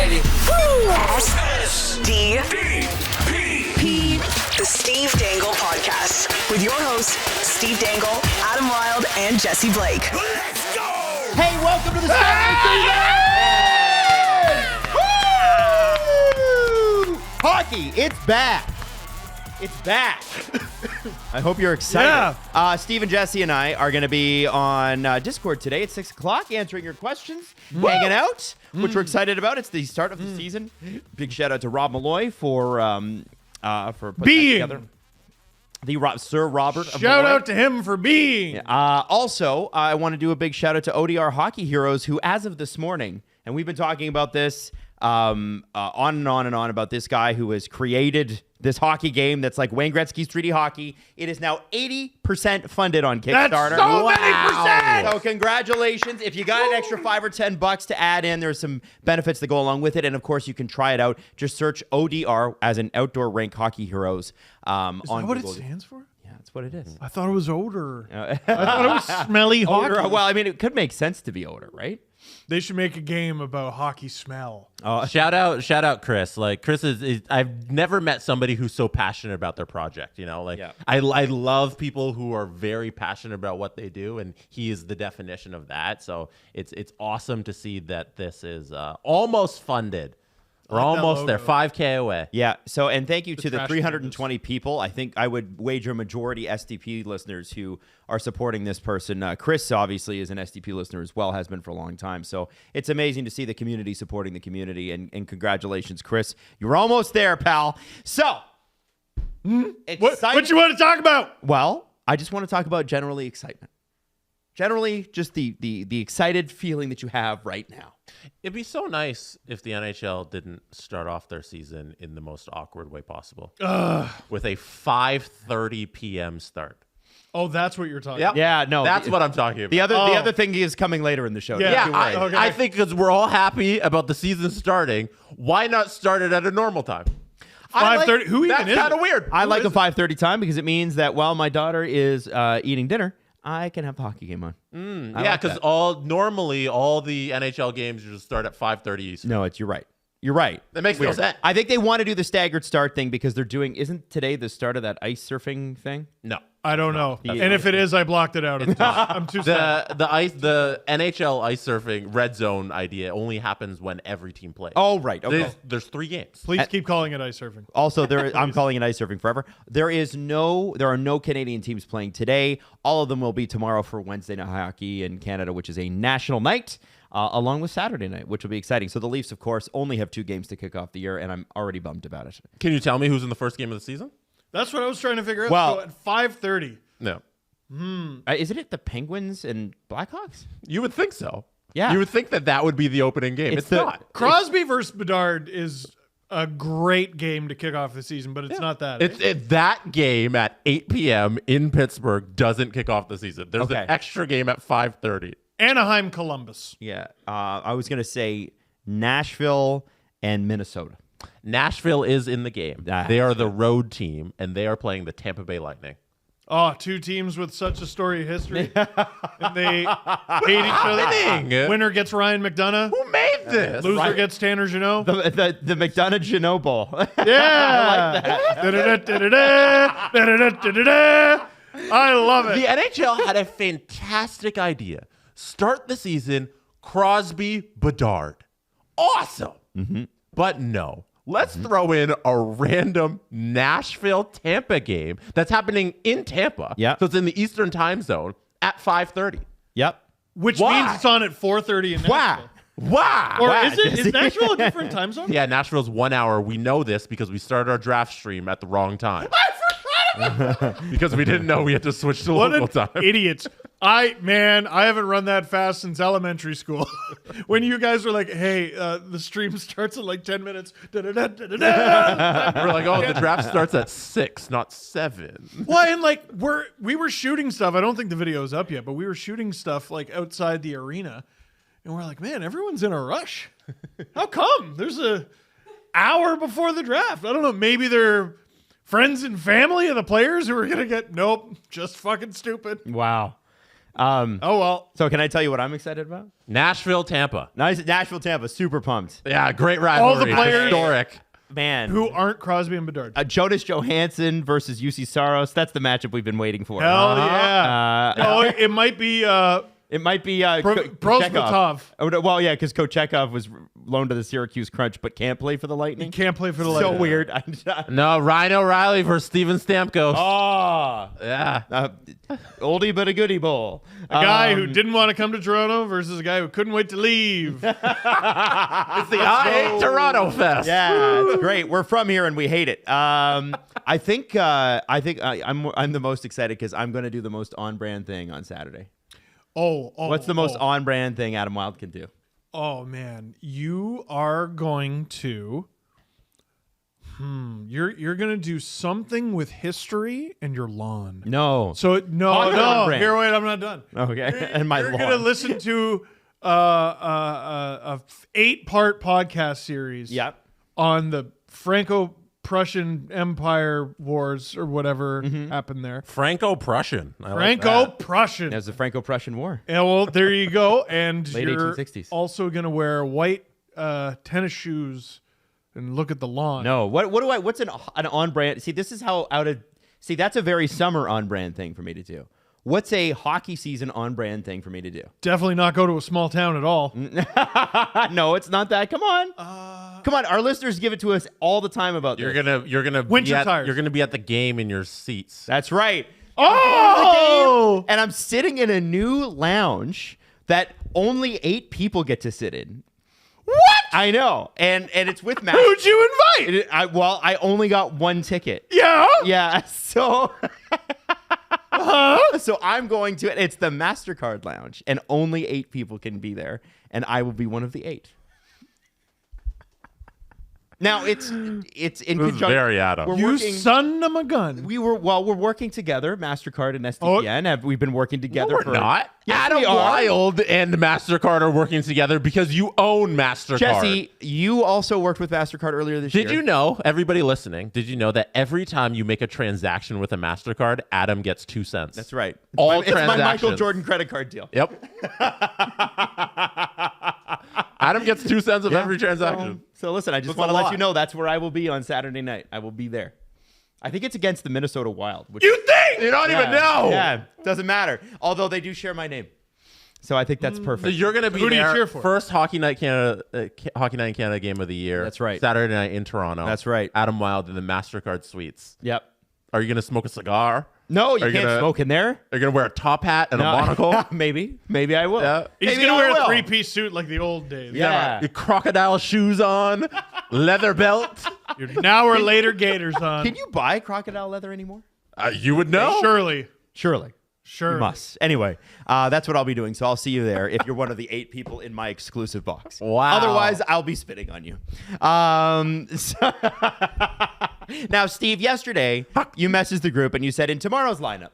baby. S-D-P. The Steve Dangle Podcast. With your hosts, Steve Dangle, Adam Wilde, and Jesse Blake. Let's go! Hey, welcome to the second season! Woo! Hockey, it's back. It's back. I hope you're excited. Yeah. Steve and Jesse and I are going to be on Discord today at 6 o'clock answering your questions, hanging out, which we're excited about. It's the start of the season. Big shout out to Rob Malloy for putting that together. Sir Robert. Shout out to him for being. Also, I want to do a big shout out to ODR Hockey Heroes, who, as of this morning, and we've been talking about this on and on and on about this guy who has created this hockey game that's like Wayne Gretzky's 3D hockey. It is now 80% funded on Kickstarter. That's so many percent! So congratulations. If you got an extra $5 or $10 to add in, there's some benefits that go along with it. And of course, you can try it out. Just search ODR as in Outdoor Rink Hockey Heroes on Is that what Google. it stands for? Yeah, that's what it is. I thought it was odor. I thought it was smelly hockey. Odor, well, I mean, it could make sense to be odor, right? They should make a game about hockey smell. Shout out Chris. Like Chris is I've never met somebody who's so passionate about their project, you know? Like I love people who are very passionate about what they do, and he is the definition of that. So it's awesome to see that this is almost funded. We're almost there, 5K away. Yeah. So, and thank you to the trash 320 people. I think I would wager majority SDP listeners who are supporting this person. Chris obviously is an SDP listener as well, has been for a long time. So it's amazing to see the community supporting the community. And congratulations, Chris. You're almost there, pal. So, What you want to talk about? Well, I just want to talk about generally excitement. Generally, just the excited feeling that you have right now. It'd be so nice if the NHL didn't start off their season in the most awkward way possible. With a 5:30 p.m. start. Oh, that's what you're talking Yep. about. Yeah, no. That's what I'm talking about. The other thing is coming later in the show. Yeah. Don't you worry. Okay. I think because we're all happy about the season starting, why not start it at a normal time? 5:30. Who even That's is kind of it? weird. I like Who a is 5:30 time because it means that while my daughter is eating dinner, I can have the hockey game on. I Yeah, like because that. normally all the NHL games just start at 5:30 Eastern. No, you're right. You're right. That makes no sense. I think they want to do the staggered start thing because they're doing. Isn't today the start of that ice surfing thing? No. I don't know. Yeah. And if it is, I blocked it out. I'm too sad. The NHL ice surfing red zone idea only happens when every team plays. Oh, right. Okay. There's 3 games. Please keep calling it ice surfing. Also, I'm calling it ice surfing forever. There are no Canadian teams playing today. All of them will be tomorrow for Wednesday night hockey in Canada, which is a national night, along with Saturday night, which will be exciting. So the Leafs, of course, only have 2 games to kick off the year, and I'm already bummed about it. Can you tell me who's in the first game of the season? That's what I was trying to figure out. Well- So at 5:30. No. Isn't it the Penguins and Blackhawks? You would think so. Yeah. You would think that would be the opening game. It's the- not. Crosby versus Bedard is a great game to kick off the season, but it's not that. That game at 8 p.m. in Pittsburgh doesn't kick off the season. There's Okay. an extra game at 5:30. Anaheim, Columbus. Yeah. I was going to say Nashville and Minnesota. Nashville is in the game. Ah, They are the road team, and they are playing the Tampa Bay Lightning. Oh, 2 teams with such a storied history. And they hate each other. happening? Winner gets Ryan McDonough. Who made this? Loser gets Tanner Janot. The McDonough-Janot Bowl. Yeah. Da-da-da-da-da-da. Da-da-da-da-da-da. I love it. The NHL had a fantastic idea. Start the season, Crosby, Bedard. Awesome. Mm-hmm. But no. Let's throw in a random Nashville-Tampa game that's happening in Tampa. Yeah. So it's in the Eastern time zone at 5:30. Yep. Which Why? means it's on at 4:30 in Nashville. Wow. Or Wow. is it? Is Nashville a different time zone? Yeah, Nashville's 1 hour. We know this because we started our draft stream at the wrong time. Because we didn't know we had to switch to What local an time. idiots. I haven't run that fast since elementary school. When you guys were like, hey, the stream starts in like 10 minutes. Da-da-da-da-da-da. We're like, oh, the draft starts at 6, not 7. Well, and like we were shooting stuff. I don't think the video's up yet, but we were shooting stuff like outside the arena. And we're like, man, everyone's in a rush. How come? There's a hour before the draft. I don't know. Maybe they're friends and family of the players who are going to get, nope, just fucking stupid. Wow. Oh, well. So can I tell you what I'm excited about? Nashville, Tampa. Nice, Nashville, Tampa. Super pumped. Yeah, great rivalry. All the players- Historic. Man. Who aren't Crosby and Bedard? Jonas Johansson versus UC Saros. That's the matchup we've been waiting for. Hell yeah. No, it might be It might be Prosvetov. Kochekov. Oh, no, well, yeah, because Kochekov was loaned to the Syracuse Crunch, but can't play for the Lightning. He can't play for the So Lightning. weird. No, Ryan O'Reilly versus Steven Stamkos. Oh, Yeah. oldie but a goodie bowl. A guy who didn't want to come to Toronto versus a guy who couldn't wait to leave. It's the I Hate Toronto Fest. Yeah, it's great. We're from here and we hate it. I'm the most excited because I'm going to do the most on-brand thing on Saturday. What's the most on-brand thing Adam Wilde can do? Oh man, you are going to. You're gonna do something with history and your lawn. No. So no. On-brand. Here, wait, I'm not done. Okay. And my You're lawn. gonna listen to a 8-part podcast series. Yep. On the Franco-Prussian Empire Wars or whatever happened there. Franco-Prussian. I like that. Franco-Prussian. There's the Franco-Prussian War. Yeah, well, there you go. And Late you're 1860s. also going to wear white tennis shoes and look at the lawn. No. What's an on-brand? See, this is how see, that's a very summer on-brand thing for me to do. What's a hockey season on-brand thing for me to do? Definitely not go to a small town at all. No, it's not that. Come on. Come on. Our listeners give it to us all the time about this. You're gonna Winter tires. You're gonna be at the game in your seats. That's right. Oh! And I'm sitting in a new lounge that only 8 people get to sit in. What? I know. And it's with Matt. Who'd you invite? I only got 1 ticket. Yeah. Yeah. So so I'm going to it's the MasterCard Lounge and only 8 people can be there and I will be one of the 8. Now it's in conjunction. Very Adam. You son of a gun. We're working together, MasterCard and SDPN. We've been working together We're not. Yes, Adam we are. Wilde and MasterCard are working together because you own MasterCard. Jesse, you also worked with MasterCard earlier this year. Did you know, everybody listening, did you know that every time you make a transaction with a MasterCard, Adam gets 2 cents? That's right. All It's my Michael transactions. Jordan credit card deal. Yep. Adam gets 2 cents of every transaction. So listen, I just That's want a to let lot. you know that's where I will be on Saturday night. I will be there. I think it's against the Minnesota Wild. Which You think? You don't even know. Yeah, doesn't matter. Although they do share my name. So I think that's So perfect. you're going to be Who do you there. cheer for? First Hockey Night in Canada game of the year. That's right. Saturday night in Toronto. That's right. Adam Wilde in the MasterCard suites. Yep. Are you going to smoke a cigar? No, you Are you can't gonna- smoke in there. Are you going to wear a top hat and No. a monocle? Maybe I will. Yeah. He's Maybe going to I wear a will. 3-piece suit like the old days. Yeah. Your crocodile shoes on, leather belt. Your now or later Gators on. Can you buy crocodile leather anymore? You would know. Surely. Surely. Sure. You must. Anyway, that's what I'll be doing. So I'll see you there if you're one of the 8 people in my exclusive box. Wow. Otherwise, I'll be spitting on you. Now, Steve, yesterday you messaged the group and you said in tomorrow's lineup,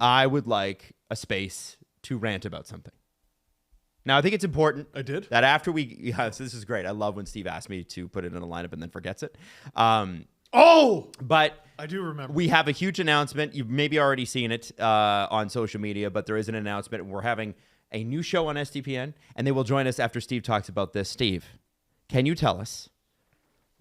I would like a space to rant about something. Now, I think it's important I did? that after so this is great. I love when Steve asks me to put it in a lineup and then forgets it. But I do remember. we have a huge announcement. You've maybe already seen it on social media, but there is an announcement. We're having a new show on SDPN, and they will join us after Steve talks about this. Steve, can you tell us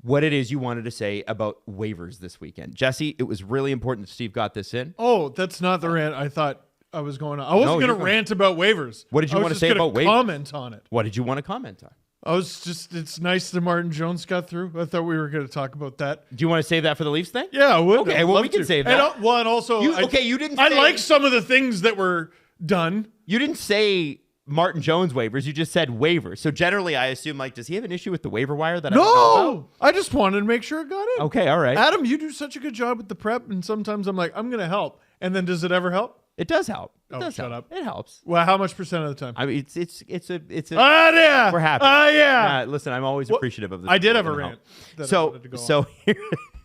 what it is you wanted to say about waivers this weekend? Jesse, it was really important that Steve got this in. Oh, that's not the rant I thought I was going on. I wasn't you're going to going- rant about waivers. What did you I was wanna just say gonna about waivers? comment on it. What did you want to comment on? It's nice that Martin Jones got through. I thought we were going to talk about that. Do you want to save that for the Leafs thing? Yeah, I would. Okay, I'd well, love we can to. save And, that. and also, You didn't I say- like some of the things that were done. You didn't say Martin Jones waivers. You just said waivers. So generally, I assume, does he have an issue with the waiver wire that I don't know No, I just wanted to make sure it got in. about? Okay, all right. Adam, you do such a good job with the prep, and sometimes I'm like, I'm going to help. And then does it ever help? It does help. It Oh, does shut help. up. It helps. Well, how much % of the time? I mean, it's a. Yeah. We're happy. Yeah. Listen, I'm always appreciative of this. I did have a support and rant. help. that I So wanted to go on. so here.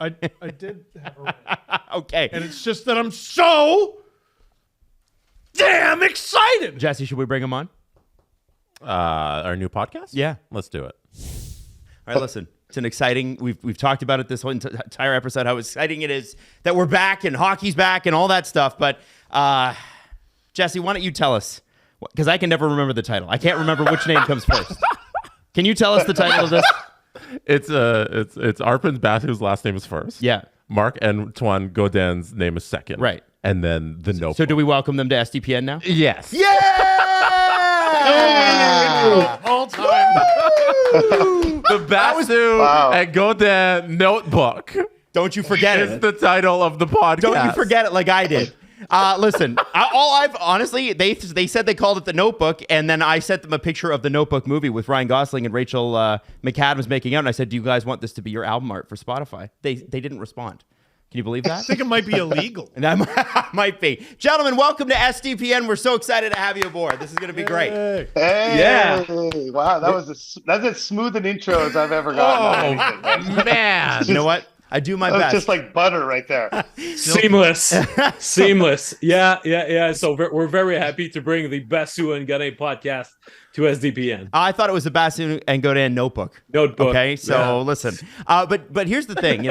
I did have a rant. Okay, And it's just that I'm so damn excited. Jesse, should we bring him on? Our new podcast? Yeah. Let's do it. All right, listen. It's an exciting. We've talked about it this whole entire episode. How exciting it is that we're back and hockey's back and all that stuff. But Jesse, why don't you tell us? Because I can never remember the title. I can't remember which name comes first. Can you tell us the title of this? It's Arpin Bathu's last name is first. Yeah. Marc-Antoine Gaudin's name is second. Right. And then the Notebook. So do we welcome them to SDPN now? Yes. Yeah! All time. The Bathu and Gaudin Notebook. Don't you forget It's it. the title of the podcast. Don't you forget it like I did. Listen, honestly, they said they called it the Notebook, and then I sent them a picture of the Notebook movie with Ryan Gosling and Rachel McAdams making out, and I said, "Do you guys want this to be your album art for Spotify?" They didn't respond. Can you believe that? I think it might be illegal. And that might be. Gentlemen, welcome to SDPN. We're so excited to have you aboard. This is going to be great. Hey. Hey, wow, that's as smooth an intro as I've ever gotten. Oh, man. You know what? I do my That was best. just like butter right there. Seamless. Yeah. So we're very happy to bring the Basu and Gane podcast to SDPN. I thought it was the Bassoon and Godin Notebook. Okay, so listen. But here's the thing.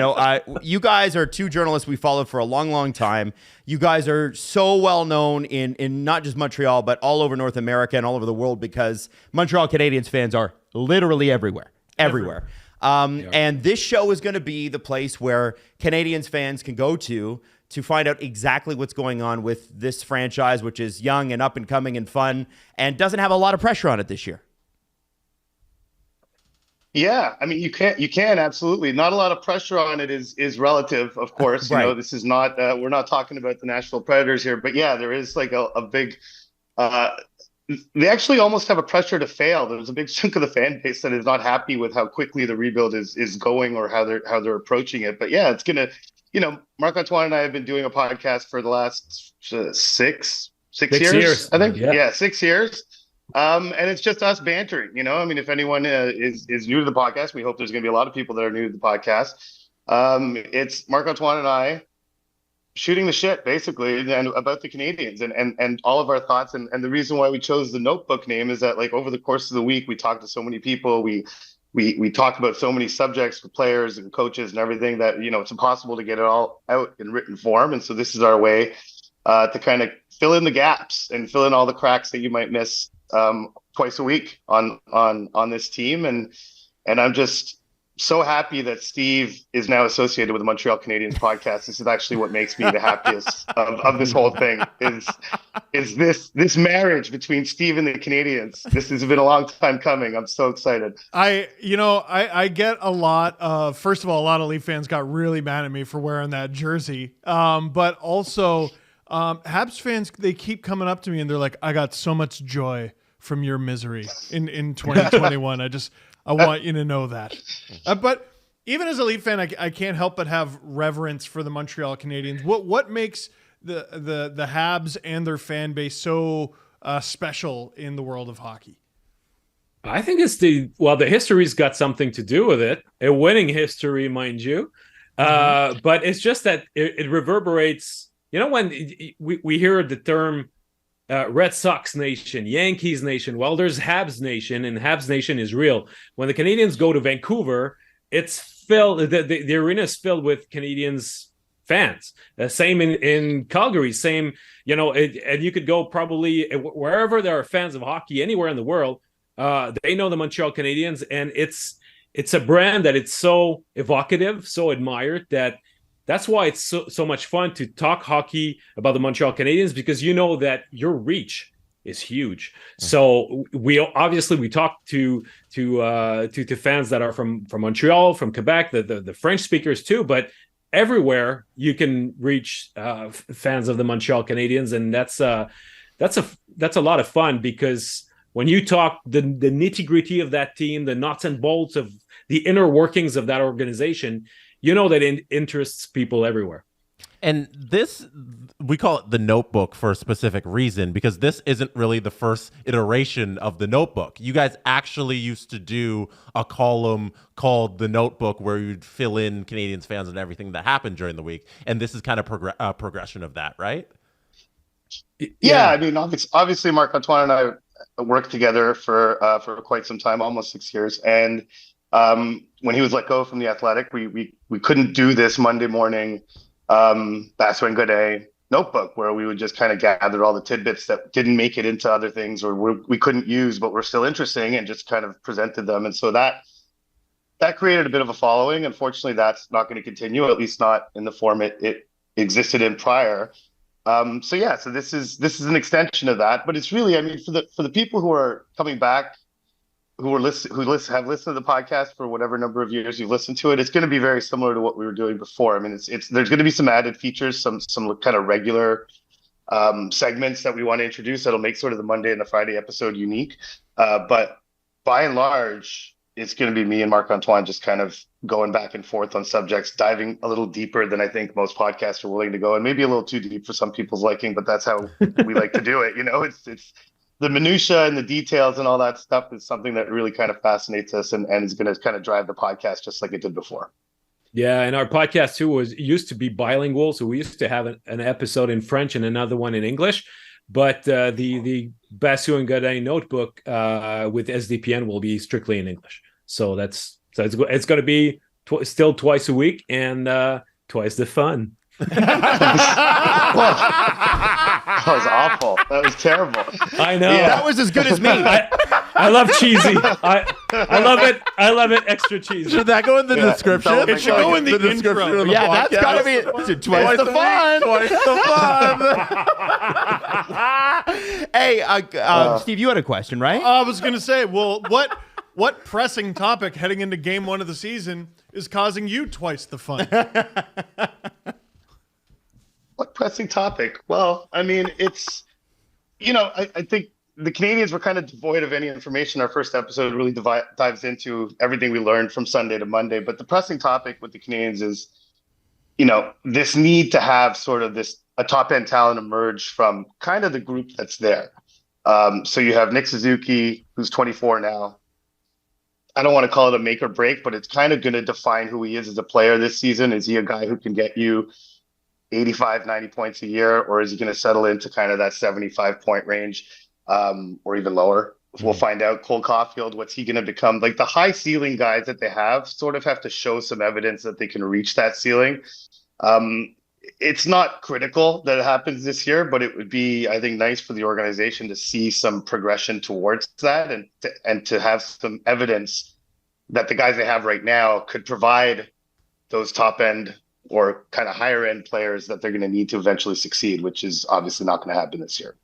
You guys are two journalists we followed for a long, long time. You guys are so well known in not just Montreal, but all over North America and all over the world because Montreal Canadiens fans are literally everywhere. And this show is going to be the place where Canadiens fans can go to find out exactly what's going on with this franchise, which is young and up and coming and fun and doesn't have a lot of pressure on it this year. Yeah, I mean, you can absolutely. Not a lot of pressure on it is relative, of course. Right. This is not. We're not talking about the Nashville Predators here, but yeah, there is like a big. They actually almost have a pressure to fail. There's a big chunk of the fan base that is not happy with how quickly the rebuild is going or how they're approaching it. But yeah, it's gonna. Marc-Antoine and I have been doing a podcast for the last six years, I think. Yeah, 6 years. And it's just us bantering, if anyone is new to the podcast, we hope there's going to be a lot of people that are new to the podcast. It's Marc-Antoine and I shooting the shit basically and about the Canadiens and all of our thoughts. And the reason why we chose the Notebook name is that like over the course of the week, we talked to so many people. We talked about so many subjects with players and coaches and everything that, it's impossible to get it all out in written form. And so this is our way to kind of fill in the gaps and fill in all the cracks that you might miss twice a week on this team. And I'm just so happy that Steve is now associated with the Montreal Canadiens podcast. This is actually what makes me the happiest of this whole thing is this marriage between Steve and the Canadiens. This has been a long time coming. I'm so excited. I get a lot of, first of all, a lot of Leaf fans got really mad at me for wearing that jersey. But also Habs fans, they keep coming up to me and they're like, I got so much joy from your misery in 2021. I want you to know that. But even as a Leaf fan, I can't help but have reverence for the Montreal Canadiens. What makes the Habs and their fan base so special in the world of hockey? I think it's the history's got something to do with it. A winning history, mind you. But it's just that it reverberates. When we hear the term Red Sox Nation, Yankees Nation, well, there's Habs Nation, and Habs Nation is real. When the Canadiens go to Vancouver, it's filled. The arena is filled with Canadiens fans. Same in Calgary. Same, and you could go probably wherever there are fans of hockey anywhere in the world. They know the Montreal Canadiens, and it's a brand that it's so evocative, so admired that's why it's so much fun to talk hockey about the Montreal Canadiens, because that your reach is huge. So we talk to fans that are from Montreal, from Quebec, the French speakers too, but everywhere you can reach fans of the Montreal Canadiens, and that's a lot of fun, because when you talk the nitty-gritty of that team, the nuts and bolts of the inner workings of that organization, that it interests people everywhere. And this, we call it the Notebook for a specific reason, because this isn't really the first iteration of the Notebook. You guys actually used to do a column called the Notebook where you'd fill in Canadiens fans and everything that happened during the week. And this is kind of progression of that, right? Yeah, I mean, obviously Marc-Antoine and I worked together for quite some time, almost 6 years. And when he was let go from the Athletic, we couldn't do this Monday morning Basu and Godet notebook where we would just kind of gather all the tidbits that didn't make it into other things or we couldn't use, but were still interesting, and just kind of presented them. And so that created a bit of a following. Unfortunately, that's not going to continue, at least not in the form it existed in prior. So this is an extension of that, but it's really, I mean, for the people who are coming back, who have listened to the podcast for whatever number of years you've listened to it, it's going to be very similar to what we were doing before. I mean, it's there's going to be some added features, some kind of regular segments that we want to introduce that'll make sort of the Monday and the Friday episode unique. But by and large, it's going to be me and Marc-Antoine just kind of going back and forth on subjects, diving a little deeper than I think most podcasts are willing to go, and maybe a little too deep for some people's liking, but that's how we like to do it. You know, it's the minutia and the details and all that stuff is something that really kind of fascinates us and is going to kind of drive the podcast just like it did before. Yeah, and our podcast too used to be bilingual, so we used to have an episode in French and another one in English. But the Basu and Godin notebook with SDPN will be strictly in English. So it's going to be still twice a week and twice the fun. That was awful. That was terrible. I know. Yeah. That was as good as me. I love cheesy. I love it. I love it extra cheesy. Should that go in the description? It should go in the intro. Of the Yeah, podcast. that's got to be it. Twice the fun. Twice the fun. Hey, Steve, you had a question, right? I was going to say, well, what pressing topic heading into game 1 of the season is causing you twice the fun? What pressing topic? Well, I mean, it's, I think the Canadians were kind of devoid of any information. Our first episode really dives into everything we learned from Sunday to Monday. But the pressing topic with the Canadians is, this need to have sort of a top end talent emerge from kind of the group that's there. So you have Nick Suzuki, who's 24 now. I don't want to call it a make or break, but it's kind of going to define who he is as a player this season. Is he a guy who can get you 85, 90 points a year, or is he going to settle into kind of that 75-point range, or even lower? We'll find out. Cole Caulfield, what's he going to become? Like the high ceiling guys that they have sort of to show some evidence that they can reach that ceiling. It's not critical that it happens this year, but it would be, I think, nice for the organization to see some progression towards that and to have some evidence that the guys they have right now could provide those top end or kind of higher end players that they're going to need to eventually succeed, which is obviously not going to happen this year.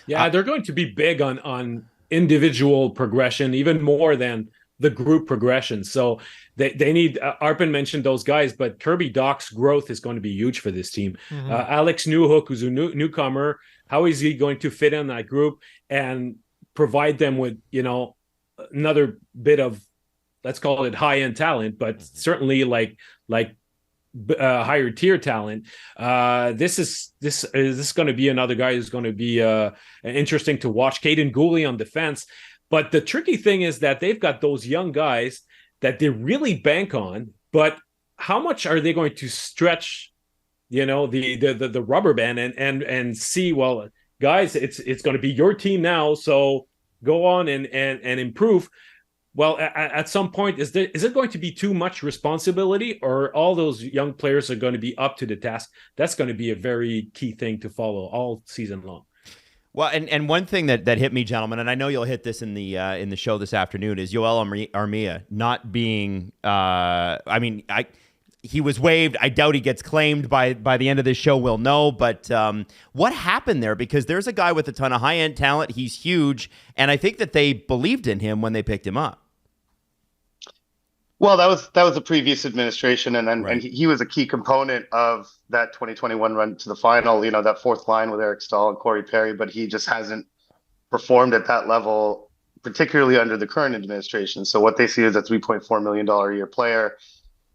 Yeah, they're going to be big on individual progression, even more than the group progression. So they need, Arpin mentioned those guys, but Kirby Dach's growth is going to be huge for this team. Mm-hmm. Alex Newhook, who's a newcomer, how is he going to fit in that group and provide them with, another bit of, let's call it high-end talent, but certainly like higher tier talent. This is going to be another guy who's going to be interesting to watch. Caden Gooley on defense. But the tricky thing is that they've got those young guys that they really bank on, but how much are they going to stretch, the rubber band and see, well, guys, it's going to be your team now, so go on and improve. Well, at some point, is it going to be too much responsibility, or all those young players are going to be up to the task? That's going to be a very key thing to follow all season long. Well, and one thing that hit me, gentlemen, and I know you'll hit this in the show this afternoon, is Yoel Armia not being. He was waived. I doubt he gets claimed by the end of this show. We'll know. But what happened there? Because there's a guy with a ton of high end talent. He's huge, and I think that they believed in him when they picked him up. Well, that was the previous administration, and right. And he was a key component of that 2021 run to the final. That fourth line with Eric Stahl and Corey Perry, but he just hasn't performed at that level, particularly under the current administration. So what they see is a $3.4 million a year player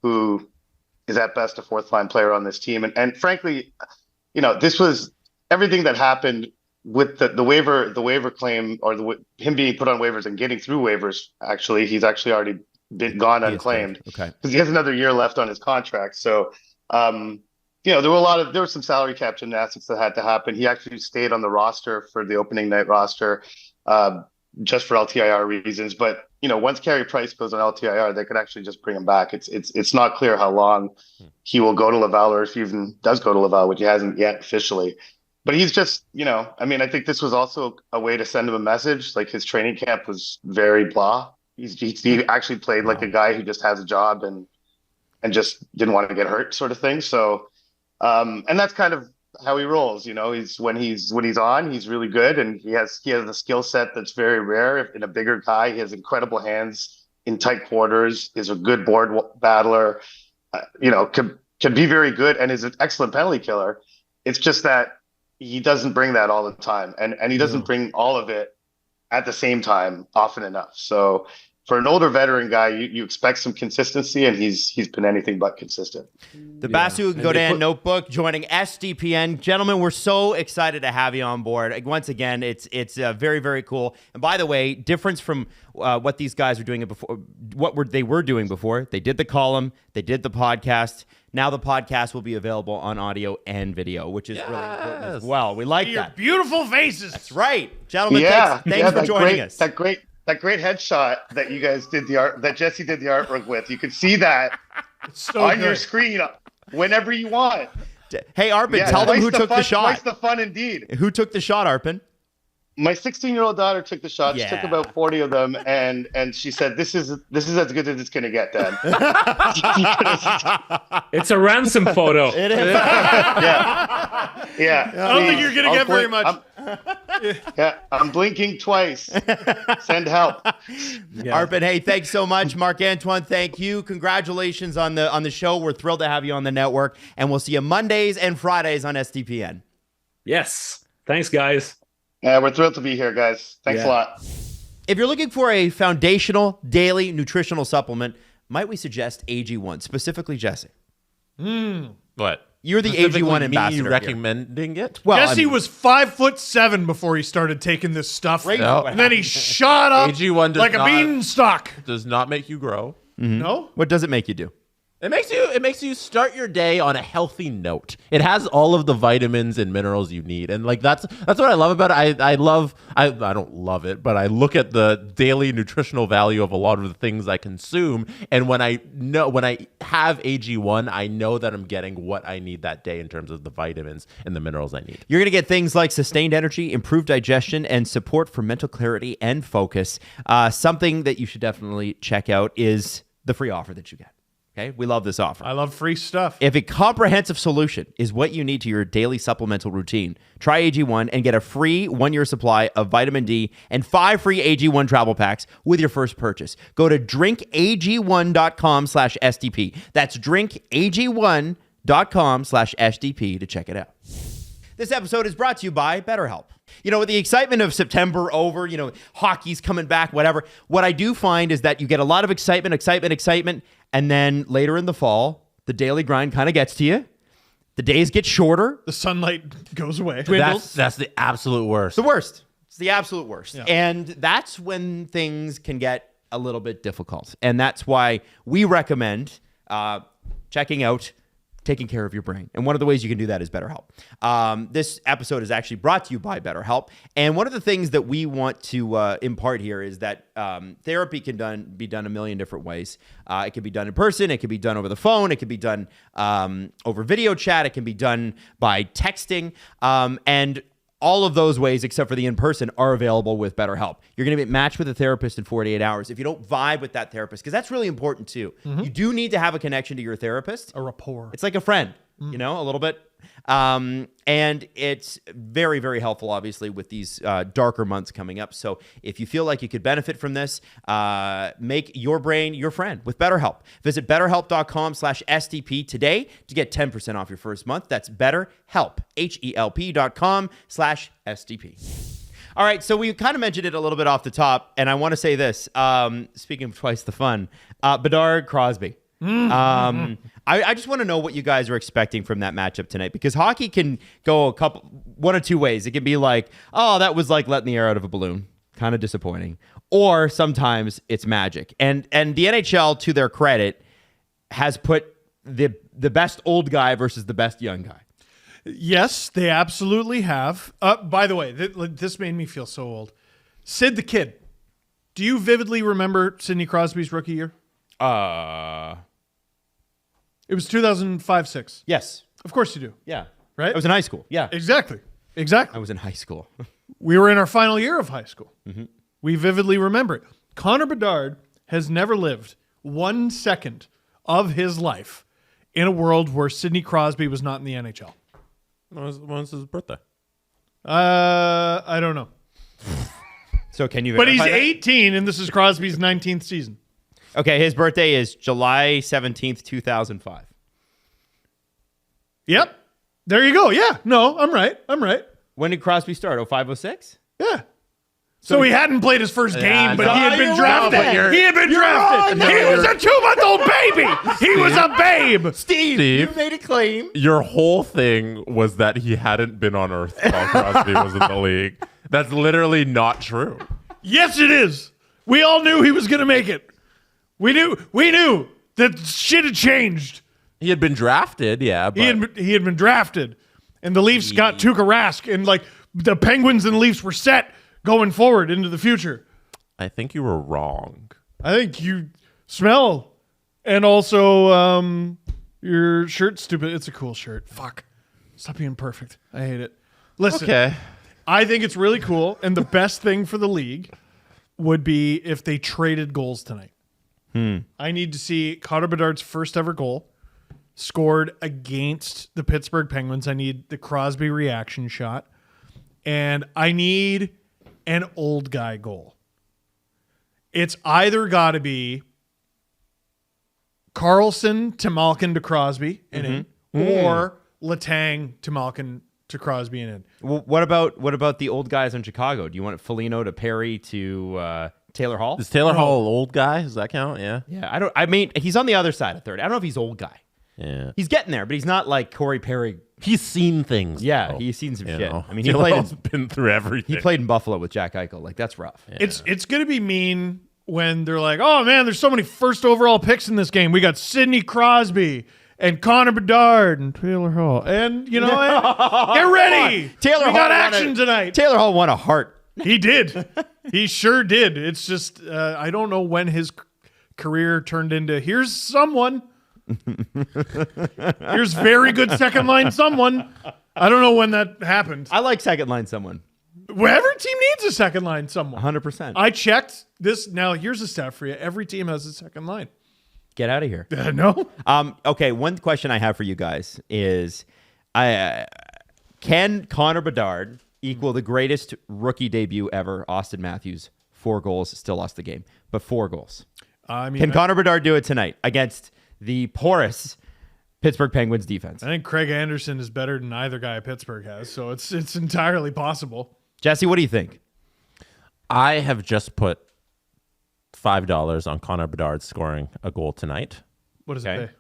who is at best a fourth line player on this team. And frankly, this was everything that happened with the waiver claim, or him being put on waivers and getting through waivers. Actually, he's actually already been gone unclaimed. Okay. Because he has another year left on his contract. So, there were some salary cap gymnastics that had to happen. He actually stayed on the roster for the opening night roster, just for LTIR reasons. But once Carey Price goes on LTIR, they could actually just bring him back. It's not clear how long he will go to Laval, or if he even does go to Laval, which he hasn't yet officially. But he's just, I think this was also a way to send him a message. Like, his training camp was very blah. He actually played like a guy who just has a job and just didn't want to get hurt, sort of thing. So, and that's kind of how he rolls. He's when he's on, he's really good, and he has a skill set that's very rare in a bigger guy. He has incredible hands in tight quarters. Is a good board battler. Can be very good, and is an excellent penalty killer. It's just that he doesn't bring that all the time, and he doesn't bring all of it at the same time often enough. So for an older veteran guy, you expect some consistency, and he's been anything but consistent. The Basu Godin Notebook joining SDPN. Gentlemen, we're so excited to have you on board. Once again, it's very, very cool. And by the way, difference from what these guys were doing before, they were doing before. They did the column, they did the podcast. Now the podcast will be available on audio and video, which is really important as well. We like your that. Beautiful faces. That's right. Gentlemen, thanks for joining us. That great headshot that you guys did that Jesse did the artwork with. You could see that on your screen whenever you want. Hey, Arpin, tell them who took the shot. Twice the fun indeed. Who took the shot, Arpin? My 16-year-old daughter took the shot. She took about 40 of them, and she said, "This is as good as it's gonna get, Dad." It's a ransom photo. It is. Yeah. I don't think you're gonna get very much. I'm blinking twice. Send help. Arpin, hey, thanks so much. Marc-Antoine, thank you. Congratulations on the show. We're thrilled to have you on the network, and we'll see you Mondays and Fridays on SDPN. Yes. Thanks, guys. Yeah, we're thrilled to be here, guys. Thanks a lot. If you're looking for a foundational daily nutritional supplement, might we suggest AG1, specifically Jesse? What? You're the AG1 ambassador. Me recommending it? Well, Jesse was 5'7" before he started taking this stuff, and then he shot up AG1 like a beanstalk. Does not make you grow. Mm-hmm. No? What does it make you do? It makes you start your day on a healthy note. It has all of the vitamins and minerals you need, and like that's what I love about it. I don't love it, but I look at the daily nutritional value of a lot of the things I consume, and when I have AG1, I know that I'm getting what I need that day in terms of the vitamins and the minerals I need. You're gonna get things like sustained energy, improved digestion, and support for mental clarity and focus. Something that you should definitely check out is the free offer that you get. Okay, we love this offer. I love free stuff. If a comprehensive solution is what you need to your daily supplemental routine, try AG1 and get a free 1-year supply of vitamin D and 5 free AG1 travel packs with your first purchase. Go to drinkag1.com/SDP. That's drinkag1.com/SDP to check it out. This episode is brought to you by BetterHelp. With the excitement of September over, hockey's coming back, whatever. What I do find is that you get a lot of excitement, and then later in the fall, the daily grind kind of gets to you. The days get shorter. The sunlight goes away. That's the absolute worst. The worst. It's the absolute worst. Yeah. And that's when things can get a little bit difficult. And that's why we recommend checking out taking care of your brain. And one of the ways you can do that is BetterHelp. This episode is actually brought to you by BetterHelp. And one of the things that we want to impart here is that therapy can be done a million different ways. It can be done in person. It can be done over the phone. It can be done over video chat. It can be done by texting. And all of those ways, except for the in-person, are available with BetterHelp. You're going to get matched with a therapist in 48 hours. If you don't vibe with that therapist, because that's really important too. Mm-hmm. You do need to have a connection to your therapist. A rapport. It's like a friend, a little bit. And it's very, very helpful, obviously, with these darker months coming up. So if you feel like you could benefit from this, make your brain your friend with BetterHelp. Visit betterhelp.com/SDP today to get 10% off your first month. That's BetterHelp, HELP.com/SDP. All right, so we kind of mentioned it a little bit off the top, and I want to say this. Speaking of twice the fun, Bedard Crosby. I just want to know what you guys are expecting from that matchup tonight, because hockey can go one of two ways. It can be like, oh, that was like letting the air out of a balloon, kind of disappointing, or sometimes it's magic. And the NHL, to their credit, has put the best old guy versus the best young guy. Yes, they absolutely have. By the way, this made me feel so old. Sid the Kid, Do you vividly remember Sidney Crosby's rookie year? It was 2005-06. Yes. Of course you do. Yeah. Right? I was in high school. Yeah. Exactly. I was in high school. We were in our final year of high school. Mm-hmm. We vividly remember it. Connor Bedard has never lived 1 second of his life in a world where Sidney Crosby was not in the NHL. When was his birthday? I don't know. So can you But he's verify that? 18, and this is Crosby's 19th season. Okay, his birthday is July 17th, 2005. Yep. There you go. Yeah. No, I'm right. When did Crosby start? 05-06? Yeah. So he hadn't played his first game, but no, he had been you're drafted. wrong. He had been drafted. wrong. He was a 2-month-old baby. He was a babe. Steve, you made a claim. Your whole thing was that he hadn't been on Earth while Crosby was in the league. That's literally not true. Yes, it is. We all knew he was going to make it. We knew that shit had changed. He had been drafted, yeah. But He had been drafted, and the Leafs got Tuukka Rask, and like the Penguins and Leafs were set going forward into the future. I think you were wrong. I think you smell, and also your shirt's stupid. It's a cool shirt. Fuck. Stop being perfect. I hate it. Listen, Okay. I think it's really cool, and the best thing for the league would be if they traded goals tonight. I need to see Connor Bedard's first ever goal scored against the Pittsburgh Penguins. I need the Crosby reaction shot, and I need an old guy goal. It's either got to be Carlson to Malkin to Crosby and in, or Letang to Malkin to Crosby and in. Well, what about the old guys in Chicago? Do you want Foligno to Perry to Taylor Hall? Is Taylor Hall an old guy? Does that count? Yeah. Yeah, I mean, he's on the other side of 30. I don't know if he's old guy. Yeah. He's getting there, but he's not like Corey Perry. He's seen things. Yeah, though, he's seen some you shit. know. I mean, he Taylor played Hall's been through everything. he played in Buffalo with Jack Eichel. Like, that's rough. Yeah. It's going to be mean when they're like, oh man, there's so many first overall picks in this game. We got Sidney Crosby and Connor Bedard and Taylor Hall. And, you know, get ready. Taylor we Hall got won action tonight. Taylor Hall won a heart. He did. He sure did. It's just, I don't know when his career turned into, here's someone. Here's very good second line someone. I don't know when that happened. I like second line someone. Well, every team needs a second line someone. 100%. I checked this. Now, here's a stat for you. Every team has a second line. Get out of here. No? Okay, one question I have for you guys is, can Connor Bedard equal the greatest rookie debut ever, Austin Matthews? 4 goals, still lost the game, but 4 goals. I mean, Can Connor Bedard do it tonight against the porous Pittsburgh Penguins defense? I think Craig Anderson is better than either guy Pittsburgh has, so it's entirely possible. Jesse, what do you think? I have just put $5 on Connor Bedard scoring a goal tonight. What does Okay. it pay?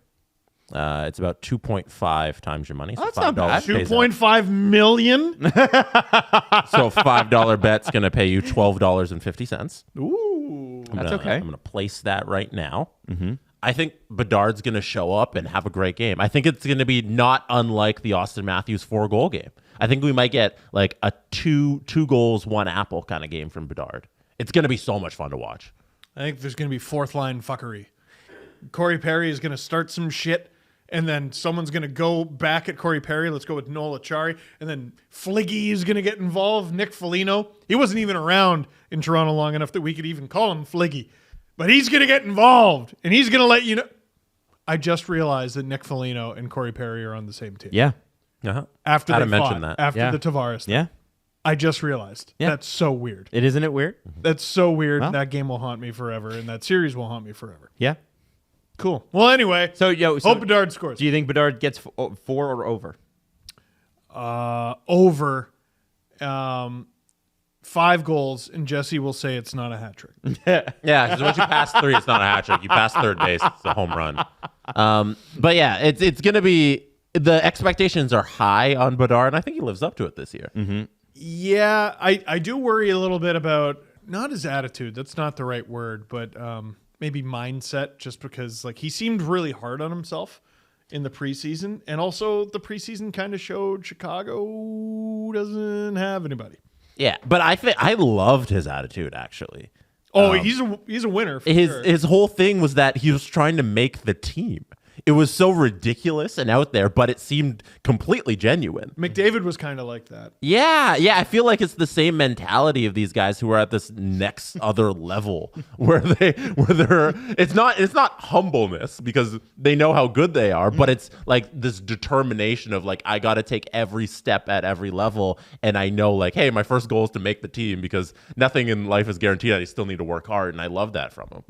It's about 2.5 times your money. So Oh, that's not bad. pays out. 2.5 million? So a $5 bet's going to pay you $12.50. Ooh. That's okay. I'm going to place that right now. Mm-hmm. I think Bedard's going to show up and have a great game. I think it's going to be not unlike the Austin Matthews 4-goal game. I think we might get like a two goals, 1 apple kind of game from Bedard. It's going to be so much fun to watch. I think there's going to be fourth line fuckery. Corey Perry is going to start some shit, and then someone's going to go back at Corey Perry. Let's go with Noel Achari. And then Fliggy is going to get involved. Nick Foligno. He wasn't even around in Toronto long enough that we could even call him Fliggy. But he's going to get involved, and he's going to let you know. I just realized that Nick Foligno and Corey Perry are on the same team. Yeah. Uh-huh. After Adam they mentioned fought, that. after Yeah. the Tavares thing. Yeah. I just realized. Yeah. That's so weird. Isn't it weird? That's so weird. Well. That game will haunt me forever, and that series will haunt me forever. Yeah. Cool. Well, anyway, So, hope Bedard scores. Do you think Bedard gets 4 or over? Over 5 goals, and Jesse will say it's not a hat trick. Yeah, because once you pass 3, it's not a hat trick. You pass third base, it's a home run. But yeah, it's going to be, the expectations are high on Bedard, and I think he lives up to it this year. Mm-hmm. Yeah, I do worry a little bit about, not his attitude, that's not the right word, but maybe mindset, just because like he seemed really hard on himself in the preseason, and also the preseason kind of showed Chicago doesn't have anybody. Yeah, but I loved his attitude, actually. Oh, he's a winner. For sure. His whole thing was that he was trying to make the team. It was so ridiculous and out there, but it seemed completely genuine. McDavid was kind of like that. Yeah. I feel like it's the same mentality of these guys who are at this next other level where they're it's not humbleness because they know how good they are, but it's like this determination of like, I got to take every step at every level. And I know like, hey, my first goal is to make the team because nothing in life is guaranteed. I still need to work hard. And I love that from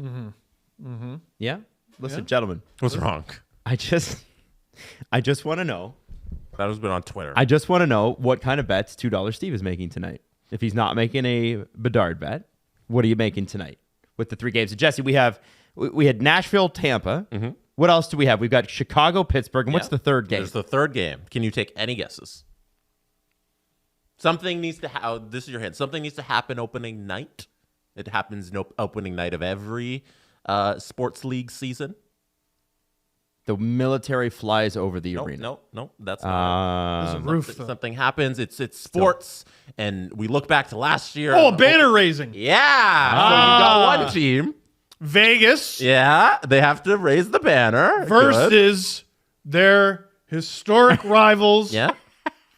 him. Yeah. Listen, gentlemen. What's wrong? I just want to know. That has been on Twitter. I just want to know what kind of bets $2 Steve is making tonight. If he's not making a Bedard bet, what are you making tonight with the 3 games? So Jesse, we had Nashville, Tampa. Mm-hmm. What else do we have? We've got Chicago, Pittsburgh, and what's the third game? There's the third game. Can you take any guesses? Something needs to this is your hint. Something needs to happen opening night. It happens opening night of every sports league season. The military flies over the arena. No, that's not There's a roof. something happens. It's sports, and we look back to last year. Oh, banner raising. Yeah. So you got one team. Vegas. Yeah, they have to raise the banner. Versus their historic rivals. Yeah.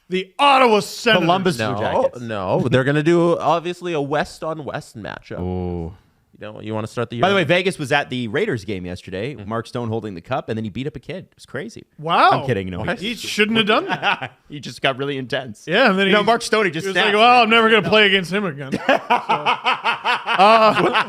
The Ottawa Senators. Columbus Blue Jackets. No, they're going to do obviously a West on West matchup. Oh. You want to start the year? By the way, Vegas was at the Raiders game yesterday. Mark Stone holding the cup, and then he beat up a kid. It was crazy. Wow. I'm kidding. No, He shouldn't have done that. he just got really intense. Yeah, and then Mark Stone, he just was snapped. like, well, I'm never going to play against him again.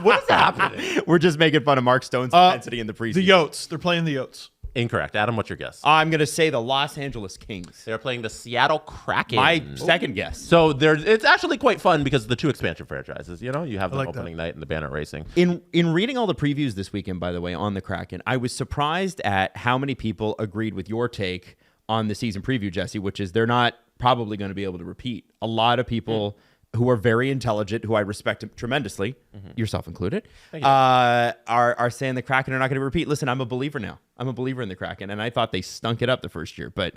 what is happening? We're just making fun of Mark Stone's intensity in the preseason. The Yotes. They're playing the Yotes. Incorrect. Adam, what's your guess? I'm going to say the Los Angeles Kings. They're playing the Seattle Kraken. My second guess. So it's actually quite fun because the 2 expansion franchises, you have them opening night and the banner racing. In reading all the previews this weekend, by the way, on the Kraken, I was surprised at how many people agreed with your take on the season preview, Jesse, which is they're not probably going to be able to repeat. A lot of people who are very intelligent, who I respect tremendously, yourself included, are saying the Kraken are not going to repeat. Listen, I'm a believer now. I'm a believer in the Kraken, and I thought they stunk it up the first year, but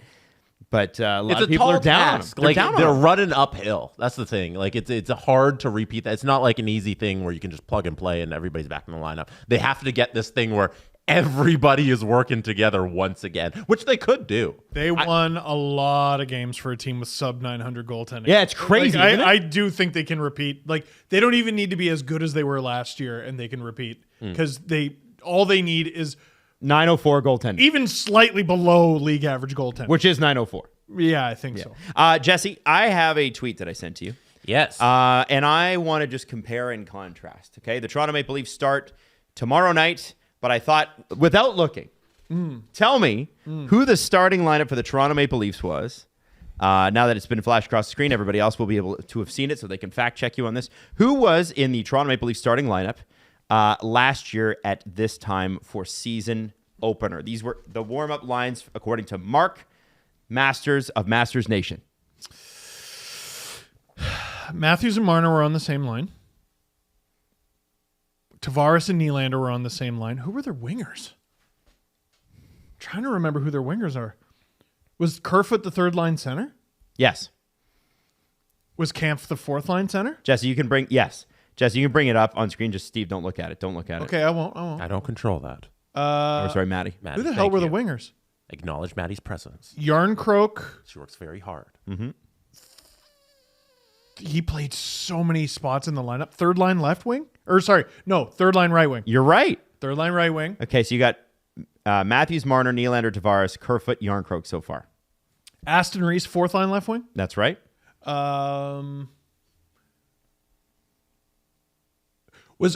a lot of people are down. They're running uphill. That's the thing. Like it's hard to repeat that. It's not like an easy thing where you can just plug and play and everybody's back in the lineup. They have to get this thing where everybody is working together once again, which they could do. They won a lot of games for a team with sub 900 goaltending. Yeah, it's crazy. Like, I do think they can repeat. Like they don't even need to be as good as they were last year, and they can repeat because all they need is 904 goaltending, even slightly below league average goaltending, which is 904. Yeah, I think so. Jesse, I have a tweet that I sent to you. Yes. And I want to just compare and contrast. Okay, the Toronto Maple Leafs start tomorrow night. But I thought, without looking, tell me who the starting lineup for the Toronto Maple Leafs was. Now that it's been flashed across the screen, everybody else will be able to have seen it, so they can fact check you on this. Who was in the Toronto Maple Leafs starting lineup last year at this time for season opener? These were the warm-up lines according to Mark Masters of Masters Nation. Matthews and Marner were on the same line. Tavares and Nylander were on the same line. Who were their wingers? I'm trying to remember who their wingers are. Was Kerfoot the third line center? Yes. Was Kampf the fourth line center? Jesse, you can bring it up on screen. Just Steve, don't look at it. Don't look at it. Okay, I won't. I don't control that. Sorry, Maddie. Who the hell were the wingers? Acknowledge Maddie's presence. Yarncroke. She works very hard. Mm-hmm. He played so many spots in the lineup. Third line left wing? Third line right wing. You're right. Third line right wing. Okay, so you got Matthews, Marner, Nylander, Tavares, Kerfoot, Yarncroke so far. Aston Reese, fourth line left wing. That's right. Was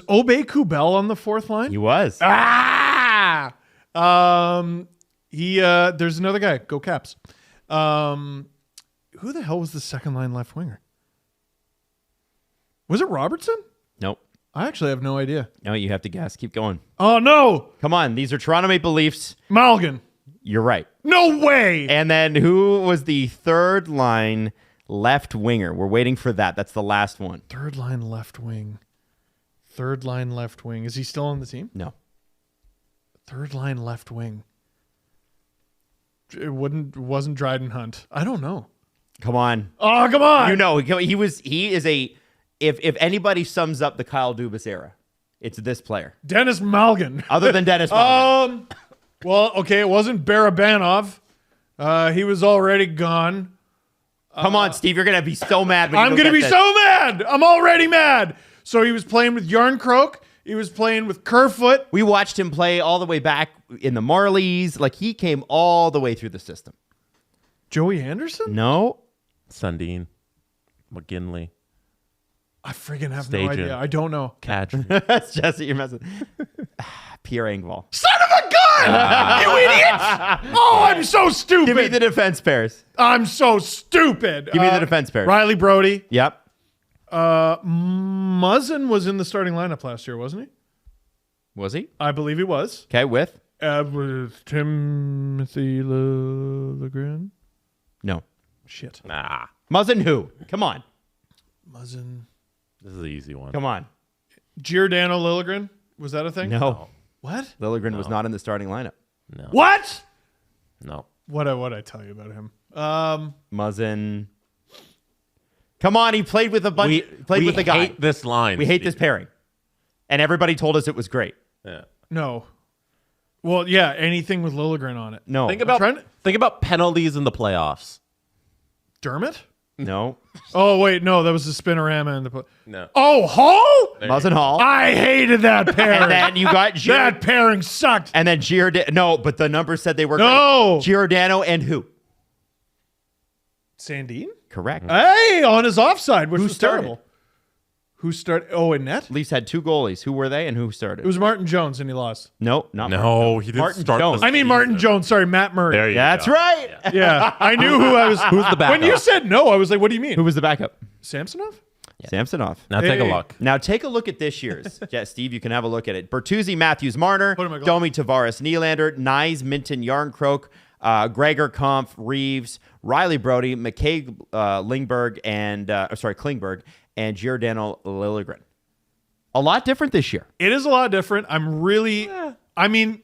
Obey Kubel on the fourth line? He was. There's another guy. Go Caps. Who the hell was the second line left winger? Was it Robertson? Nope. I actually have no idea. No, you have to guess. Keep going. Oh, no. Come on. These are Toronto Maple Leafs. Malgin. You're right. No way. And then who was the third line left winger? We're waiting for that. That's the last one. Third line left wing. Third line left wing. Is he still on the team? No. Third line left wing. It wasn't Dryden Hunt. I don't know. Come on. Oh, come on. You know, he is a if anybody sums up the Kyle Dubas era, It's this player. Dennis Malgin. Other than Dennis Malgin. Well, okay, it wasn't Barabanov. He was already gone. Come on, Steve. You're going to be so mad. I'm going to be so mad. I'm already mad. So he was playing with Yarncroke. He was playing with Kerfoot. We watched him play all the way back in the Marlies. Like, he came all the way through the system. Joey Anderson? No. Sundin. McGinley. I friggin' have Stajan. no idea. I don't know. Kadri. That's Jesse. You're messing. Pierre Engvall. Son of a gun! You idiot! Oh, I'm so stupid. Give me the defense pairs. I'm so stupid. Give me the defense pairs. Riley Brody. Yep. Muzzin was in the starting lineup last year, wasn't he? Was he? I believe he was. Okay, with? With Timothy Legren. No. Shit. Nah. Muzzin who? Come on. Muzzin. This is the easy one. Come on. Giordano Lilligren. Was that a thing? No. What? Lilligren was not in the starting lineup. No. What? No. What I tell you about him? Muzzin. Come on, he played with a bunch. Played with the guy. We hate this line. We hate Steve. this pairing, and everybody told us it was great. Yeah. No. Well, yeah, anything with Lilligren on it. No. Think about penalties in the playoffs. Dermott? No. Oh, wait, no, that was the Spinorama and the... No. Oh, Hall? Muzzin Hall. I hated that pairing. And then you got that pairing sucked. And then Giordano. No, but the numbers said they were No. great. Giordano and who? Sandin? Correct. Hey, on his offside, which Who was started? terrible. Who started? Oh, in net? Leafs had two goalies. Who were they and who started? It was Martin Jones, and he lost. No, not No, he didn't Martin start Jones. the I mean, Martin Jones. Sorry, Matt Murray. There you That's go. right. Yeah, I knew who I was. Who's the backup? When you said no, I was like, what do you mean? Who was the backup? Samsonov? Samsonov. Now take a Hey. look. Now take a look at this year's. Yeah, Steve, you can have a look at it. Bertuzzi, Matthews, Marner, Put him in my Domi, Tavares, Nylander, Nyes, Minton, Yarncroke, Gregor, Kampf, Reeves, Riley Brody, McKay, Klingberg, and Giordano Lilligren. A lot different this year. It is a lot different. I'm really... I mean,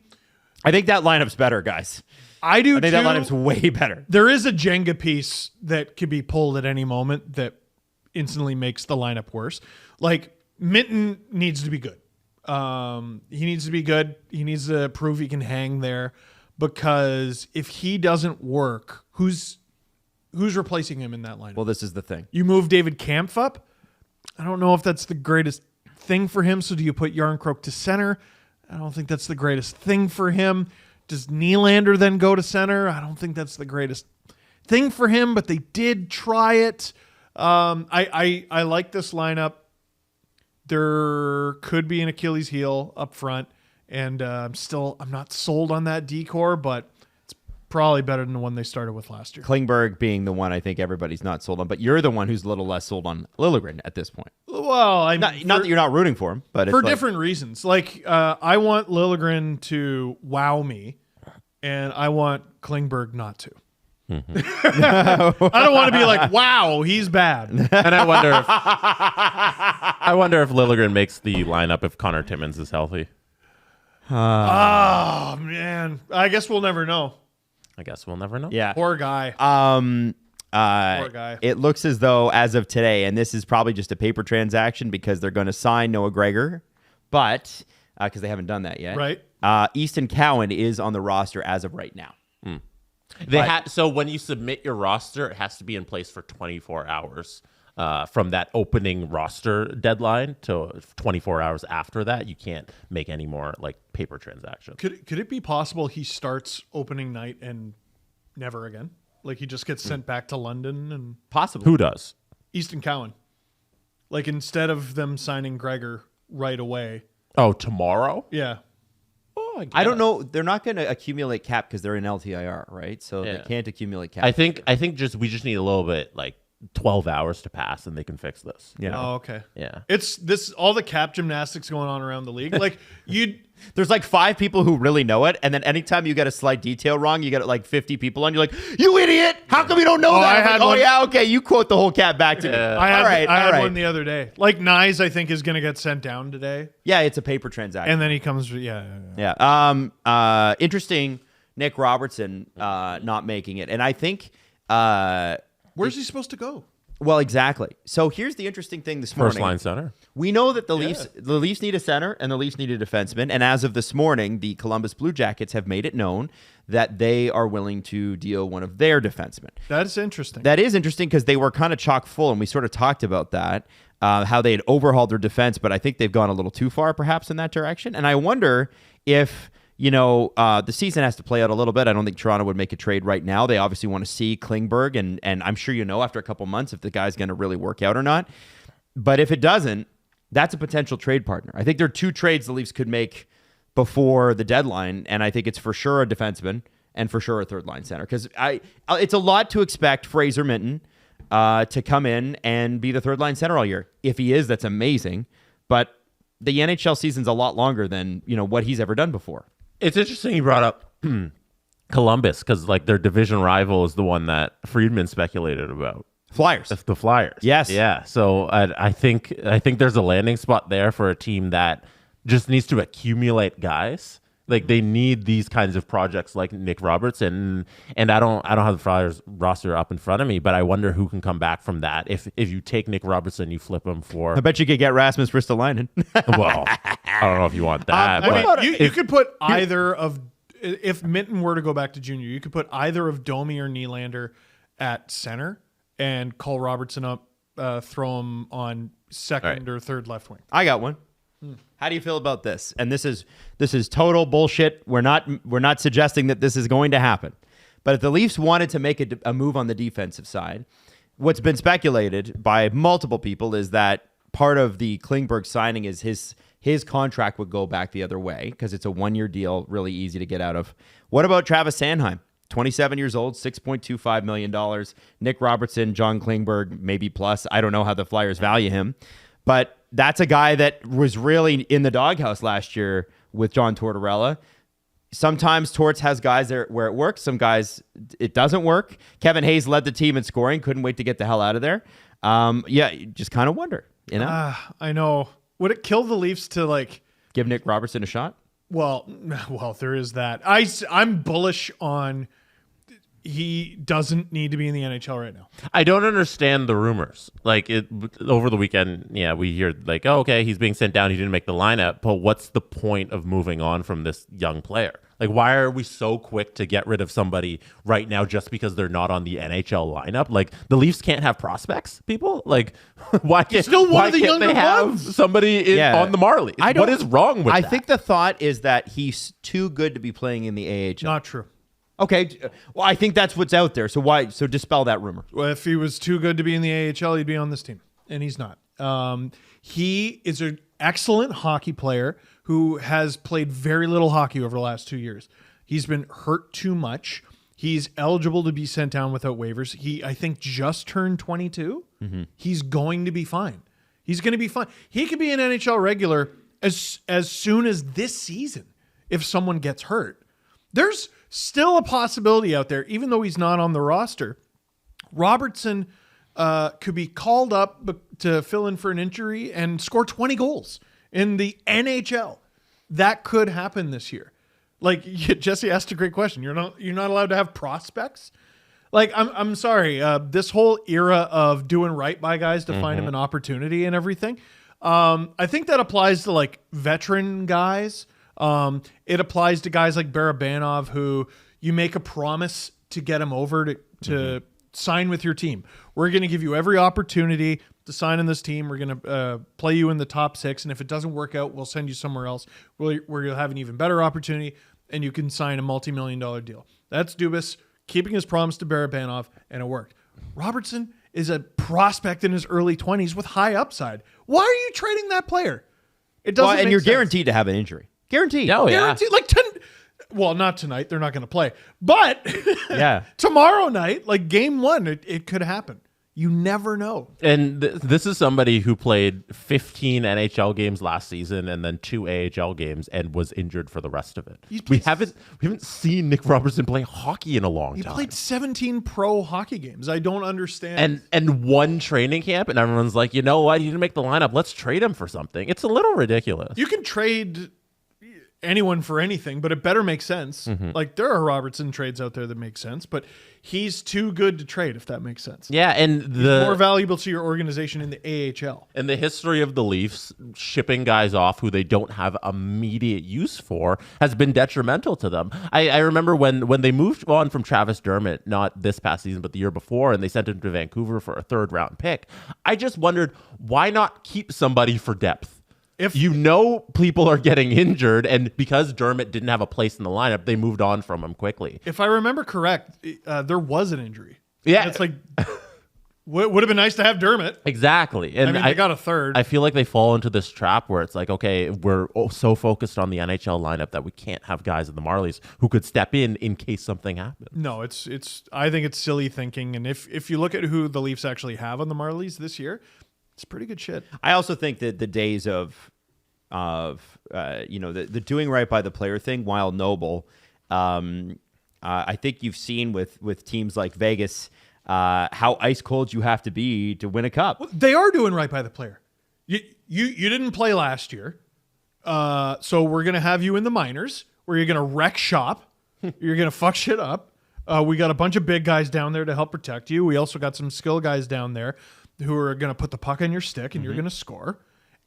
I think that lineup's better, guys. I do I think too. that lineup's way better. There is a Jenga piece that could be pulled at any moment that instantly makes the lineup worse. Like, Minton needs to be good. He needs to be good. He needs to prove he can hang there, because if he doesn't work, who's replacing him in that lineup? Well, this is the thing. You move David Kampf up. I don't know if that's the greatest thing for him. So do you put Yarncroke to center? I don't think that's the greatest thing for him. Does Nylander then go to center? I don't think that's the greatest thing for him, but they did try it. I like this lineup. There could be an Achilles heel up front, and I'm not sold on that decor, but it's probably better than the one they started with last year. Klingberg being the one I think everybody's not sold on, but you're the one who's a little less sold on Lilligren at this point. Well, I'm Not that you're not rooting for him, but for it's like, different reasons. Like, I want Lilligren to wow me, and I want Klingberg not to. I don't want to be like, wow, he's bad. And I wonder if Lilligren makes the lineup if Connor Timmins is healthy. Oh, man. I guess we'll never know. I guess we'll never know. Yeah. Poor guy. Poor guy. It looks as though, as of today, and this is probably just a paper transaction because they're going to sign Noah Gregor, but because they haven't done that yet. Right. Easton Cowan is on the roster as of right now. So when you submit your roster, it has to be in place for 24 hours from that opening roster deadline to 24 hours after that. You can't make any more like paper transactions. Could it be possible he starts opening night and never again? Like he just gets sent back to London and Possibly. Who does? Easton Cowan. Like instead of them signing Gregor right away. Oh, tomorrow? Yeah. Oh, I don't know. They're not going to accumulate cap because they're in LTIR, right? So Yeah. they can't accumulate cap. I think we just need a little bit, like 12 hours to pass, and they can fix this. Yeah. Oh, okay. Yeah. It's this all the cap gymnastics going on around the league. Like There's like 5 people who really know it, and then anytime you get a slight detail wrong, you get like 50 people on. You're like, you idiot! How come you don't know that? I I'm had like, one- yeah, okay. You quote the whole cap back to me. I had, all right, I all had right. one the other day. Like Nyes, I think, is going to get sent down today, Yeah, it's a paper transaction. and then he comes. Yeah. Yeah. Interesting. Nick Robertson not making it, and I think. Where's he supposed to go? Well, exactly. So here's the interesting thing this morning. First line center. We know that the Leafs need a center and the Leafs need a defenseman. And as of this morning, the Columbus Blue Jackets have made it known that they are willing to deal one of their defensemen. That's interesting. That is interesting because they were kind of chock full, and we sort of talked about that, how they had overhauled their defense, but I think they've gone a little too far perhaps in that direction. And I wonder if, the season has to play out a little bit. I don't think Toronto would make a trade right now. They obviously want to see Klingberg, and I'm sure after a couple months if the guy's going to really work out or not. But if it doesn't, that's a potential trade partner. I think there are 2 trades the Leafs could make before the deadline, and I think it's for sure a defenseman and for sure a third-line center. Because it's a lot to expect Fraser Minton to come in and be the third-line center all year. If he is, that's amazing. But the NHL season's a lot longer than what he's ever done before. It's interesting you brought up Columbus because their division rival is the one that Friedman speculated about. Flyers. The Flyers. Yes. Yeah. So I think there's a landing spot there for a team that just needs to accumulate guys. They need these kinds of projects like Nick Robertson, and I don't have the Flyers roster up in front of me, but I wonder who can come back from that. If you take Nick Robertson, you flip him for. I bet you could get Rasmus Ristolainen. Well, I don't know if you want that. You could put either of, if Minton were to go back to junior, you could put either of Domi or Nylander at center and call Robertson up, throw him on second or third left wing. I got one. How do you feel about this? And this is total bullshit. We're not suggesting that this is going to happen. But if the Leafs wanted to make a move on the defensive side, what's been speculated by multiple people is that part of the Klingberg signing is his contract would go back the other way because it's a 1-year deal, really easy to get out of. What about Travis Sanheim? 27 years old, $6.25 million. Nick Robertson, John Klingberg, maybe plus. I don't know how the Flyers value him. But that's a guy that was really in the doghouse last year with John Tortorella. Sometimes Torts has guys there where it works. Some guys, it doesn't work. Kevin Hayes led the team in scoring. Couldn't wait to get the hell out of there. You just kind of wonder, I know. Would it kill the Leafs to give Nick Robertson a shot? Well, there is that. I'm bullish on. He doesn't need to be in the NHL right now. I don't understand the rumors. Over the weekend, we hear oh, okay, he's being sent down. He didn't make the lineup. But what's the point of moving on from this young player? Why are we so quick to get rid of somebody right now just because they're not on the NHL lineup? The Leafs can't have prospects, people? Why can't, still one why of the can't younger they have ones? somebody on the Marlies? What is wrong with that? I think the thought is that he's too good to be playing in the AHL. Not true. Okay, well, I think that's what's out there. So dispel that rumor. Well, if he was too good to be in the AHL, he'd be on this team, and he's not. He is an excellent hockey player who has played very little hockey over the last 2 years. He's been hurt too much. He's eligible to be sent down without waivers. He, I think, just turned 22. Mm-hmm. He's going to be fine. He's going to be fine. He could be an NHL regular as soon as this season if someone gets hurt. There's still a possibility out there, even though he's not on the roster. Robertson could be called up to fill in for an injury and score 20 goals in the NHL. That could happen this year. Jesse asked a great question. You're not allowed to have prospects. I'm sorry. This whole era of doing right by guys to find him an opportunity and everything. I think that applies to veteran guys. It applies to guys like Barabanov, who you make a promise to get him over to sign with your team. We're going to give you every opportunity to sign in this team. We're going to play you in the top 6. And if it doesn't work out, we'll send you somewhere else where you'll have an even better opportunity and you can sign a multi-million-dollar deal. That's Dubas keeping his promise to Barabanov, and it worked. Robertson is a prospect in his early 20s with high upside. Why are you trading that player? It doesn't. And you're guaranteed to have an injury. Guaranteed. Oh, yeah. Guaranteed. Well, not tonight. They're not going to play. But yeah, tomorrow night, game 1, it could happen. You never know. And this is somebody who played 15 NHL games last season and then 2 AHL games and was injured for the rest of it. We haven't seen Nick Robertson play hockey in a long time. He played 17 pro hockey games. I don't understand. And one training camp, and everyone's like, you know what? He didn't make the lineup. Let's trade him for something. It's a little ridiculous. You can trade anyone for anything, but it better make sense. Mm-hmm. Like there are Robertson trades out there that make sense, but he's too good to trade if that makes sense. Yeah, and More valuable to your organization in the AHL. in the history of the Leafs, shipping guys off who they don't have immediate use for has been detrimental to them. I remember when they moved on from Travis Dermott, not this past season, but the year before, and they sent him to Vancouver for a 3rd round pick. I just wondered, why not keep somebody for depth? If you know people are getting injured, and because Dermott didn't have a place in the lineup, they moved on from him quickly. If I remember correct, there was an injury. Yeah. And it's like, would have been nice to have Dermott. Exactly. And I mean, they got a 3rd. I feel like they fall into this trap where it's like, okay, we're so focused on the NHL lineup that we can't have guys in the Marlies who could step in case something happens. No, it's. I think it's silly thinking. And if you look at who the Leafs actually have on the Marlies this year, it's pretty good shit. I also think that the days of the doing right by the player thing, while noble, I think you've seen with teams like Vegas how ice cold you have to be to win a cup. Well, they are doing right by the player. You didn't play last year, so we're gonna have you in the minors where you're gonna wreck shop. You're gonna fuck shit up. We got a bunch of big guys down there to help protect you. We also got some skill guys down there who are going to put the puck on your stick and you're going to score.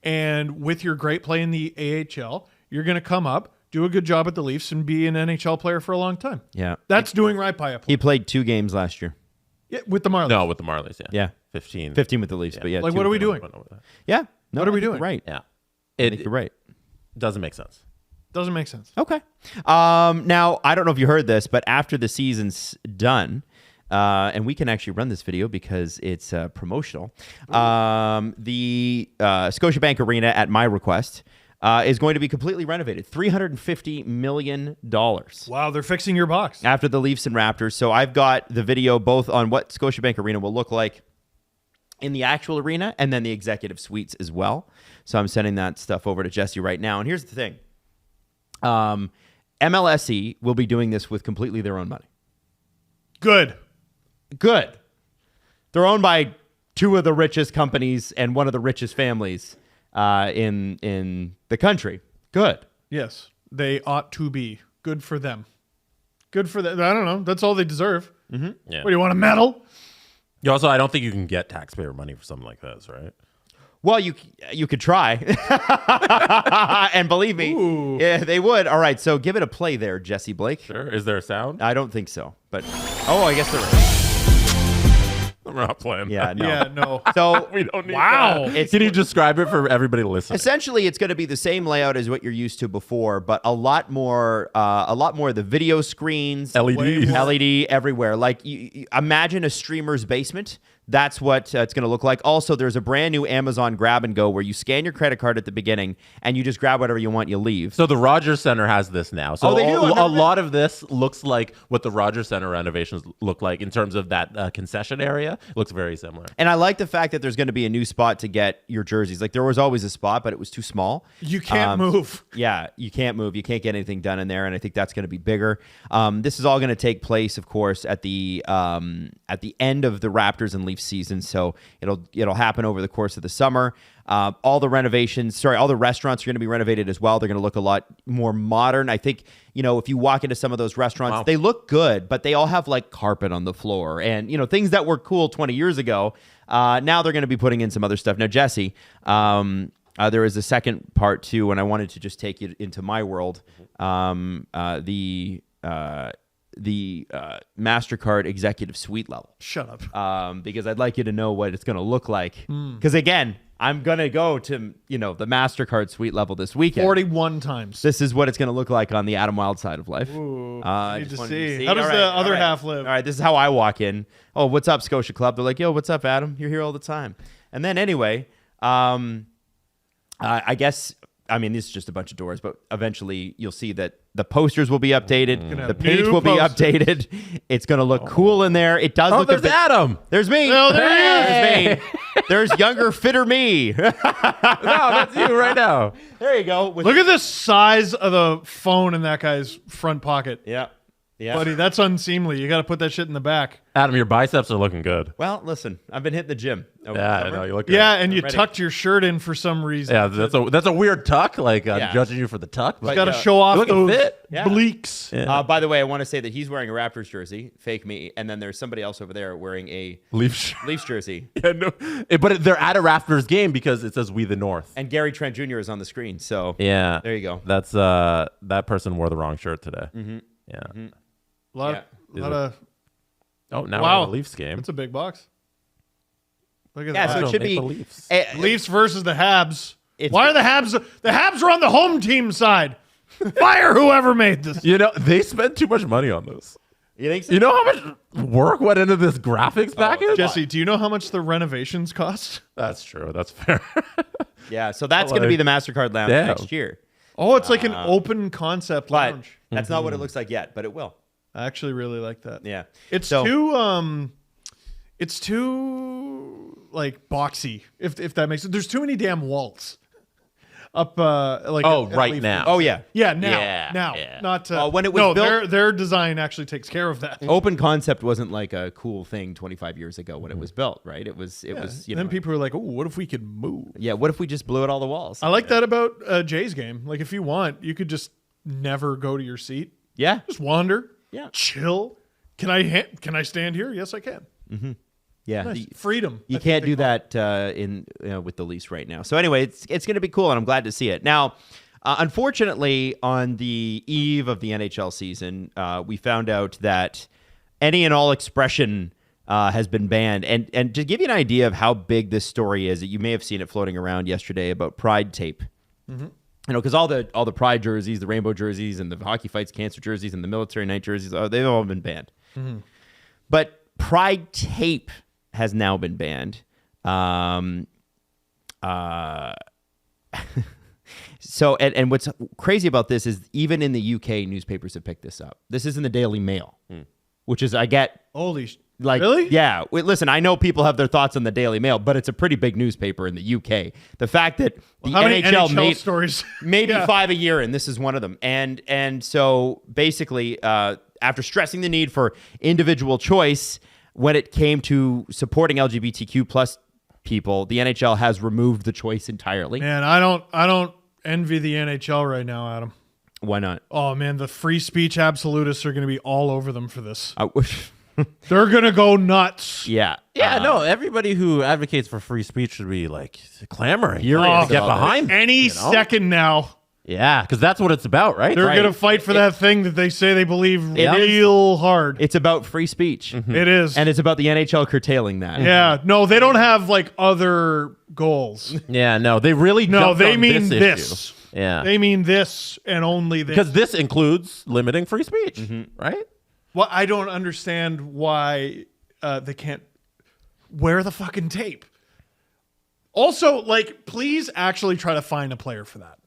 And with your great play in the AHL, you're going to come up, do a good job at the Leafs, and be an NHL player for a long time. Yeah. That's doing right by a player. He played 2 games last year. Yeah, with the Marlies. No, with the Marlies, yeah. Yeah. 15 with the Leafs, but yeah. Like, 2 what are we with the doing? Yeah. No, What are we I think doing? you're right. Yeah. I think you're right. Doesn't make sense. Doesn't make sense. Okay. Now, I don't know if you heard this, but after the season's done, and we can actually run this video because it's promotional, the Scotiabank Arena, at my request, is going to be completely renovated. $350 million. Wow, they're fixing your box. After the Leafs and Raptors. So I've got the video both on what Scotiabank Arena will look like in the actual arena and then the executive suites as well. So I'm sending that stuff over to Jesse right now. And here's the thing. MLSE will be doing this with completely their own money. Good. They're owned by 2 of the richest companies and one of the richest families in the country. Good. Yes, they ought to be. Good for them. Good for them. I don't know. That's all they deserve. Yeah. What, do you want a medal? You also, I don't think you can get taxpayer money for something like this, right? Well, you could try. And believe me, yeah, they would. All right, so give it a play there, Jesse Blake. Sure. Is there a sound? I don't think so. But, I guess there is. We're not playing. Yeah, no. Yeah, no. So, We don't need Wow. that. Can you describe it for everybody to listen? essentially, it's going to be the same layout as what you're used to before, but a lot more of the video screens, LEDs. LED everywhere. Like, you imagine a streamer's basement. That's what it's going to look like. Also, there's a brand new Amazon Grab and Go where you scan your credit card at the beginning and you just grab whatever you want, you leave. So the Rogers Center has this now. So they do? a lot of this looks like what the Rogers Center renovations look like in terms of that concession area. It looks very similar. And I like the fact that there's going to be a new spot to get your jerseys. Like, there was always a spot, but it was too small. You can't move. Yeah, you can't move. You can't get anything done in there, and I think that's going to be bigger. This is all going to take place, of course, at the end of the Raptors and Leafs season. So it'll happen over the course of the summer. All the restaurants are going to be renovated as well. They're going to look a lot more modern. I think, if you walk into some of those restaurants, they look good, but they all have like carpet on the floor and, things that were cool 20 years ago. Now they're going to be putting in some other stuff. Now, Jesse, there is a second part too, and I wanted to just take you into my world. The MasterCard executive suite level. Shut up. Because I'd like you to know what it's going to look like. Because again, I'm going to go to, the MasterCard suite level this weekend. 41 times. This is what it's going to look like on the Adam Wild side of life. Ooh, I need just to wanted you see. How does the other half live? All right, this is how I walk in. Oh, what's up, Scotia Club? They're like, yo, what's up, Adam? You're here all the time. And then anyway, I guess, this is just a bunch of doors, but eventually you'll see that the posters will be updated. The page will be updated. It's going to look cool in there. It does look there's Adam. There's me. Oh, there he is. There's me. There's younger, fitter me. No, that's you right now. There you go. Look at the size of the phone in that guy's front pocket. Yeah. Yeah. Buddy, that's unseemly. You got to put that shit in the back. Adam, your biceps are looking good. Well, listen, I've been hitting the gym. over Yeah, the I summer. know you look good. Yeah, and you ready. tucked your shirt in for some reason. Yeah, that's a weird tuck. Like I'm Yeah. judging you for the tuck, but Got to yeah. show off Looking those fit. Yeah. bleaks. Yeah. By the way, I want to say that he's wearing a Raptors jersey, fake me, and then there's somebody else over there wearing a Leafs. Leafs jersey, Yeah, no. But they're at a Raptors game because it says "We the North." and Gary Trent Jr. is on the screen. So Yeah, there you go. That's that person wore the wrong shirt today. Mm-hmm. Yeah. Mm-hmm. A lot of. Oh, now Wow. we're at a Leafs game. That's a big box. Look at Yeah, that. so it Don't should make be the Leafs. Leafs versus the Habs. It's- Why are the Habs? The Habs are on the home team side. Fire whoever made this. You know, they spent too much money on this. You think so? You know how much work went into this graphics package? Jesse, do you know how much the renovations cost? That's true. That's fair. Yeah, so that's going to be the MasterCard Lounge Damn. next year. Oh, it's like an open concept But lounge. that's not what it looks like yet, but it will. I actually really like that. Yeah. It's So- too like boxy, if that makes sense. There's too many damn walls up like at right Leaf now. Field. Oh, yeah. Yeah, now. Yeah. Not when it was no, built- their design actually takes care of that. Open concept wasn't like a cool thing 25 years ago when it was built, right? It was, you Then know. people were like, "Oh, what if we could move?" Yeah, what if we just blew out all the walls? I like that about Jay's game. Like, if you want, you could just never go to your seat. Yeah. Just wander. Yeah. Chill. Can I stand here? Yes, I can. Yeah. Nice. Freedom. You That's can't what they do call that with the Leafs right now. So anyway, it's going to be cool, and I'm glad to see it. Now, unfortunately, on the eve of the NHL season, we found out that any and all expression has been banned. And to give you an idea of how big this story is, you may have seen it floating around yesterday about Pride tape. Mm-hmm. You know, because all the Pride jerseys, the rainbow jerseys, and the Hockey Fights Cancer jerseys, and the Military Night jerseys, they've all been banned. Mm-hmm. But Pride tape has now been banned. So, and what's crazy about this is even in the UK, newspapers have picked this up. This is in the Daily Mail, which is, I get, Holy like, really? yeah. Listen, I know people have their thoughts on the Daily Mail, but it's a pretty big newspaper in the UK. The fact that the How many NHL NHL stories? maybe Yeah. 5 a year, and this is one of them. And so basically, after stressing the need for individual choice when it came to supporting LGBTQ plus people, the NHL has removed the choice entirely. Man, I don't envy the NHL right now, Adam. Why not? Oh man, the free speech absolutists are going to be all over them for this. I wish. They're going to go nuts. Yeah. Yeah, no, everybody who advocates for free speech should be like clamoring. Furious to get about behind them, Any you know? second now, Yeah, because that's what it's about, right? they're Right. going to fight for that thing that they say they believe It is. real hard. It's about free speech. It is. And it's about the NHL curtailing that. yeah. No, they don't have like other goals. Yeah, no, they really No, jumped they on mean this. this. Issue. Yeah, They mean this and only this. because this includes limiting free speech, right? Well, I don't understand why they can't wear the fucking tape. Also, like, please actually try to find a player for that.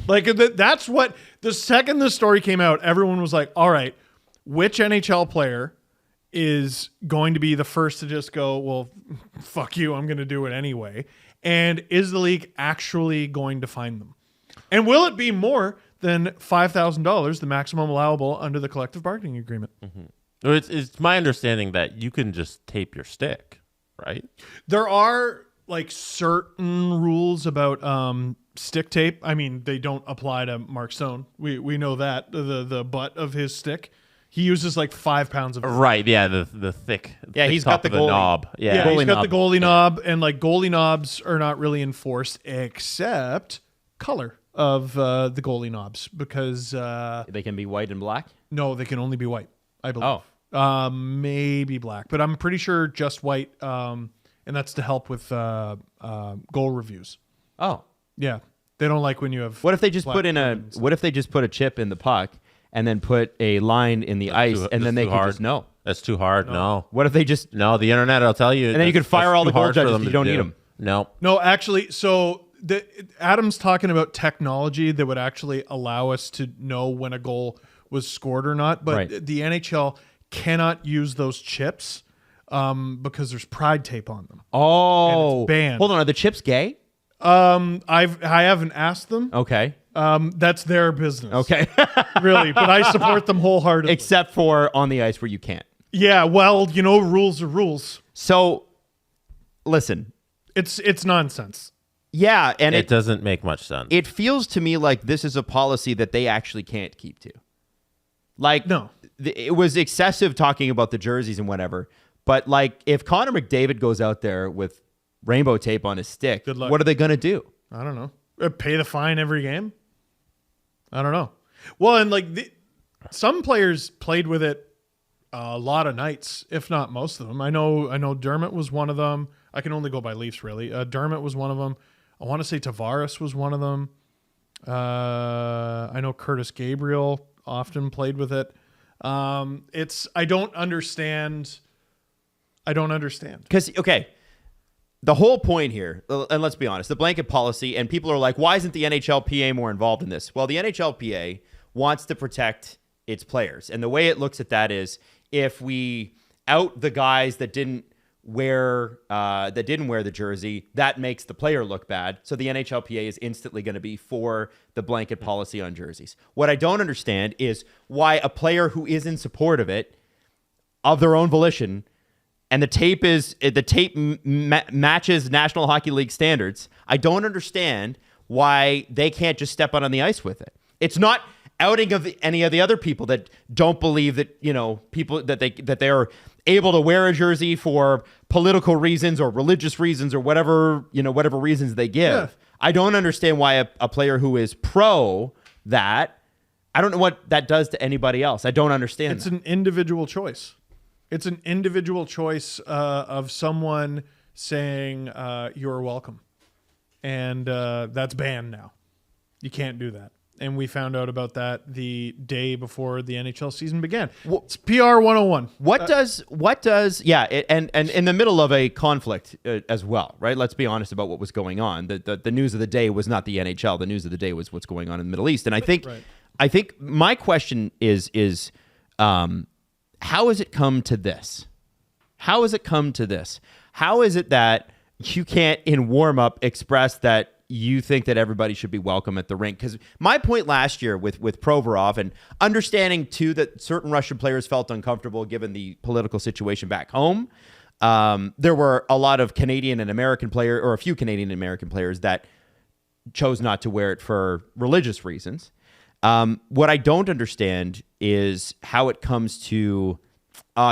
Like, that's what, the second this story came out, everyone was like, all right, which NHL player is going to be the first to just go, well, fuck you, I'm going to do it anyway? And is the league actually going to find them? And will it be more than $5,000, the maximum allowable under the collective bargaining agreement? It's my understanding that you can just tape your stick, right? There are like certain rules about stick tape. I mean, they don't apply to Mark Stone. We know that the butt of his stick, he uses like 5 pounds of it. Right. Yeah. The thick. Yeah, thick he's top got the of goalie. knob. Yeah, Goalie he's got knob. the goalie knob, and like goalie knobs are not really enforced except color of the goalie knobs because They can be white and black. no, they can only be white. I believe. Oh. Maybe black, but I'm pretty sure just white. And that's to help with goal reviews. Oh. Yeah, they don't like when you have. What if they just black put in a buttons. what if they just put a chip in the puck and then put a line in the ice and then they too can hard. just know? That's too hard. No. What if they just No, the internet, I'll tell you. And then you that's- could fire that's all the too goal hard for judges them if you to don't do. need 'em. No. No, actually, so Adam's talking about technology that would actually allow us to know when a goal was scored or not, but Right. the NHL cannot use those chips because there's pride tape on them. Oh, And it's banned. Hold on, are the chips gay? I haven't asked them. Okay. That's their business. Okay. Really, but I support them wholeheartedly. Except for on the ice where you can't. Yeah, well, rules are rules. So, listen. It's nonsense. Yeah, and it doesn't make much sense. It feels to me like this is a policy that they actually can't keep to. Like, no. It was excessive talking about the jerseys and whatever. But, like, if Connor McDavid goes out there with rainbow tape on his stick, what are they going to do? I don't know. Pay the fine every game? I don't know. Well, and, like, some players played with it a lot of nights, if not most of them. I know Dermott was one of them. I can only go by Leafs, really. Dermott was one of them. I want to say Tavares was one of them. I know Curtis Gabriel often played with it. I don't understand. Because, okay, the whole point here, and let's be honest, the blanket policy, and people are like, why isn't the NHLPA more involved in this? Well, the NHLPA wants to protect its players. And the way it looks at that is if we out the guys that didn't wear the jersey, that makes the player look bad. So the NHLPA is instantly going to be for the blanket policy on jerseys. What I don't understand is why a player who is in support of it, of their own volition, and the tape matches National Hockey League standards, I don't understand why they can't just step out on the ice with it. It's not outing of any of the other people that don't believe that, people that they are able to wear a jersey for political reasons or religious reasons or whatever reasons they give. Yeah. I don't understand why a player who is pro that, I don't know what that does to anybody else. I don't understand. It's an individual choice. It's an individual choice of someone saying you're welcome. And that's banned now. You can't do that. And we found out about that the day before the NHL season began. It's PR 101. What does and in the middle of a conflict as well, right? Let's be honest about what was going on. The news of the day was not the NHL. The news of the day was what's going on in the Middle East. And I think my question is how has it come to this? How has it come to this? How is it that you can't in warm-up express that you think that everybody should be welcome at the rink? Because my point last year with Provorov, and understanding too that certain Russian players felt uncomfortable given the political situation back home, there were a lot of Canadian and American players, or a few Canadian and American players that chose not to wear it for religious reasons. What I don't understand is how it comes to,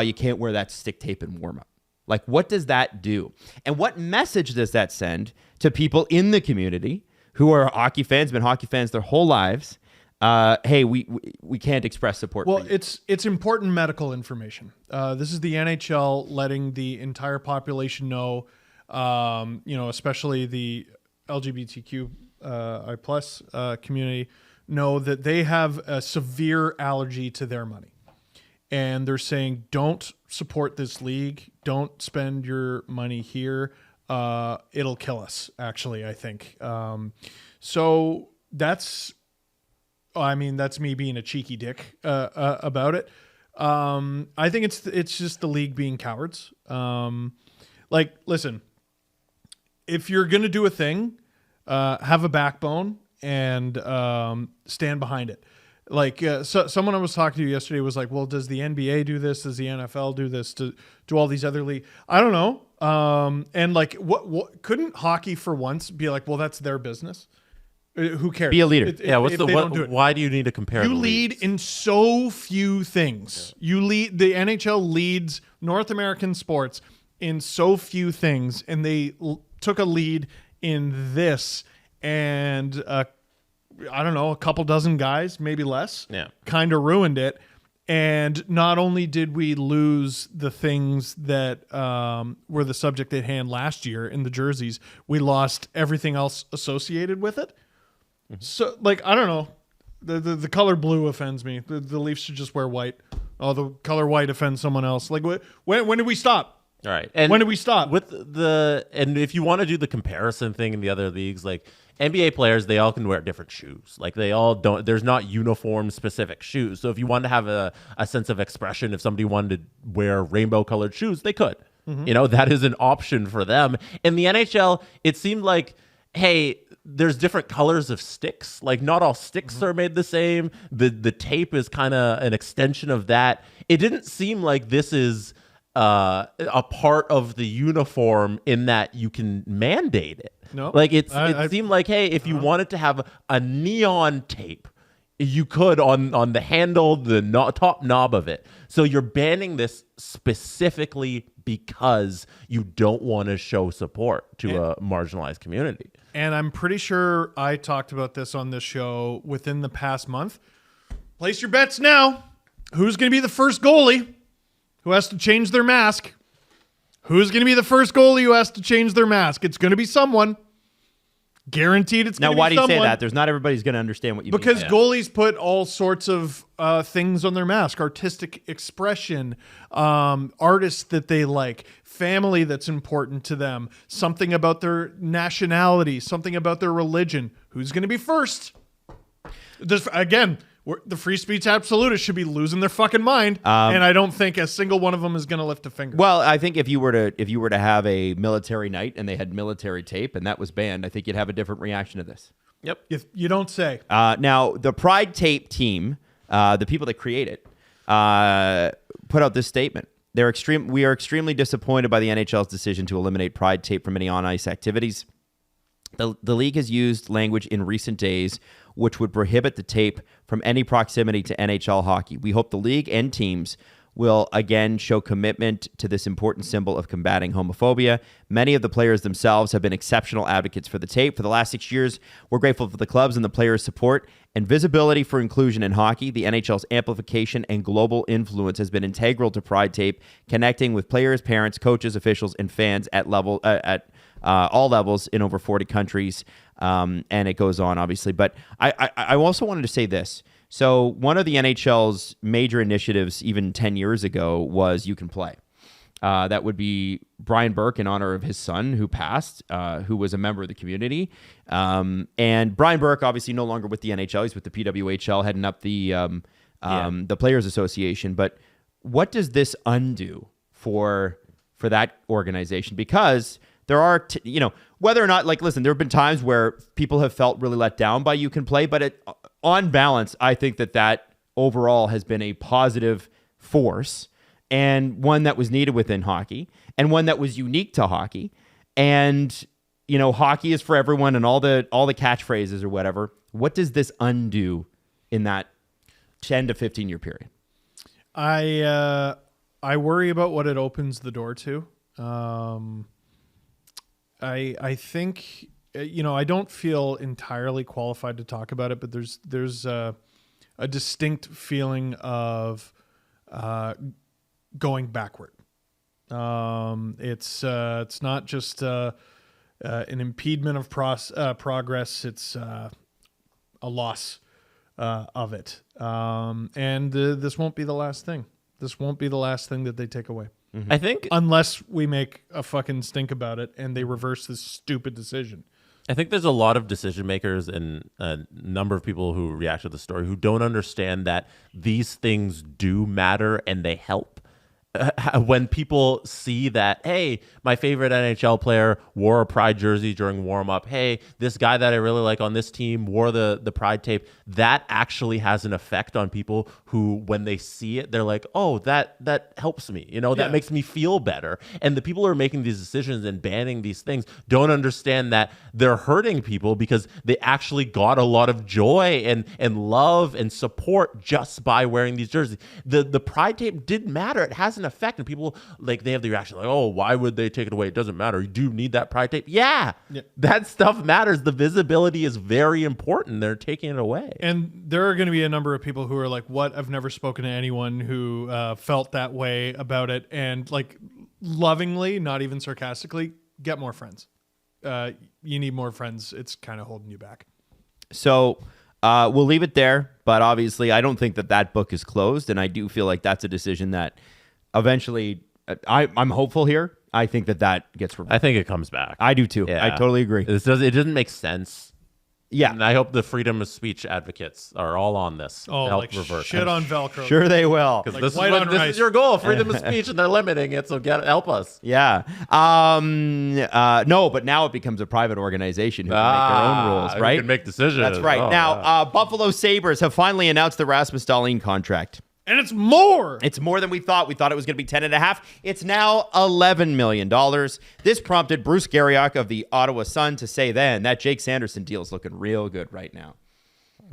you can't wear that stick tape in warm-up. Like, what does that do? And what message does that send to people in the community who are hockey fans, been hockey fans their whole lives? Hey, we can't express support. Well, for you. it's important medical information. This is the NHL letting the entire population know, especially the LGBTQ I plus community, know that they have a severe allergy to their money. And they're saying, don't support this league. Don't spend your money here. It'll kill us, actually, I think. So that's me being a cheeky dick about it. I think it's just the league being cowards. Listen, if you're going to do a thing, have a backbone and stand behind it. So someone I was talking to yesterday was like, well, does the NBA do this? Does the NFL do this? Do all these other leagues? I don't know. And what couldn't hockey for once be like, well, that's their business. Who cares? Be a leader. Why do you need to compare? You lead in so few things. Yeah. The NHL leads North American sports in so few things. And they took a lead in this, and I don't know, a couple dozen guys, maybe less, kind of ruined it. And not only did we lose the things that were the subject at hand last year in the jerseys, we lost everything else associated with it. Mm-hmm. So, I don't know. The color blue offends me. The Leafs should just wear white. Oh, the color white offends someone else. When did we stop? All right. And when did we stop? And if you want to do the comparison thing in the other leagues, NBA players, they all can wear different shoes. They all don't, there's not uniform specific shoes. So if you want to have a sense of expression, if somebody wanted to wear rainbow colored shoes, they could. Mm-hmm. That is an option for them. In the NHL, it seemed like, hey, there's different colors of sticks. Like not all sticks are made the same. The tape is kind of an extension of that. It didn't seem like this is a part of the uniform in that you can mandate it. No, like it seemed like, hey, if you wanted to have a neon tape, you could on the handle, the top knob of it. So you're banning this specifically because you don't want to show support to a marginalized community. And I'm pretty sure I talked about this on this show within the past month. Place your bets now. Who's going to be the first goalie who has to change their mask? Who's going to be the first goalie who has to change their mask? It's going to be someone. Guaranteed it's going to be someone. Now, why do you say that? There's not everybody's going to understand what you mean. Because goalies put all sorts of things on their mask. Artistic expression, artists that they like, family that's important to them, something about their nationality, something about their religion. Who's going to be first? Again, the free speech absolutists should be losing their fucking mind, and I don't think a single one of them is going to lift a finger. Well, I think if you were to have a military night and they had military tape and that was banned, I think you'd have a different reaction to this. Yep. If you don't say. Now, the Pride Tape team, the people that create it, put out this statement. We are extremely disappointed by the NHL's decision to eliminate Pride Tape from any on-ice activities. The league has used language in recent days which would prohibit the tape from any proximity to NHL hockey. We hope the league and teams will again show commitment to this important symbol of combating homophobia. Many of the players themselves have been exceptional advocates for the tape. For the last 6 years, we're grateful for the clubs and the players' support and visibility for inclusion in hockey. The NHL's amplification and global influence has been integral to Pride Tape, connecting with players, parents, coaches, officials, and fans at all levels in over 40 countries. And it goes on, obviously. But I also wanted to say this. So one of the NHL's major initiatives, even 10 years ago, was You Can Play. That would be Brian Burke in honor of his son who passed, who was a member of the community. And Brian Burke, obviously no longer with the NHL. He's with the PWHL, heading up the Players Association. But what does this undo for that organization? Because there are, whether or not, listen, there have been times where people have felt really let down by You Can Play, but on balance, I think that overall has been a positive force and one that was needed within hockey and one that was unique to hockey. And, hockey is for everyone and all the catchphrases or whatever. What does this undo in that 10 to 15 year period? I worry about what it opens the door to. I think, I don't feel entirely qualified to talk about it, but there's a distinct feeling of going backward. It's not just an impediment of progress. It's a loss of it. And this won't be the last thing. This won't be the last thing that they take away. Mm-hmm. I think unless we make a fucking stink about it and they reverse this stupid decision. I think there's a lot of decision makers and a number of people who react to the story who don't understand that these things do matter and they help. When people see that, hey, my favorite NHL player wore a Pride jersey during warm-up. Hey, this guy that I really like on this team wore the Pride tape. That actually has an effect on people who, when they see it, they're like, oh, that helps me. That makes me feel better. And the people who are making these decisions and banning these things don't understand that they're hurting people because they actually got a lot of joy and love and support just by wearing these jerseys. The Pride tape did matter. It has an effect, and people they have the reaction like, oh, why would they take it away? It doesn't matter. You do need that Pride tape. Yeah, that stuff matters. The visibility is very important. They're taking it away. And there are going to be a number of people who are like, what? I've never spoken to anyone who felt that way about it. And lovingly, not even sarcastically, get more friends. You need more friends. It's kind of holding you back. So we'll leave it there. But obviously, I don't think that book is closed. And I do feel like that's a decision that eventually, I'm hopeful here. I think that gets reversed. I think it comes back. I do too. Yeah. I totally agree. It doesn't make sense Yeah. And I hope the freedom of speech advocates are all on this. Oh, to help like reverse. shit on Velcro. Sure they will. Because Like this, white on this rice. is your goal, freedom of speech, and they're limiting it. So help us. Yeah. No, but now it becomes a private organization who can make their own rules, right? You can make decisions. That's right. Oh, now, yeah. Buffalo Sabres have finally announced the Rasmus Dahlin contract. And it's more. It's more than we thought. We thought it was going to be 10.5. It's now $11 million. This prompted Bruce Garriock of the Ottawa Sun to say then that Jake Sanderson deal is looking real good right now.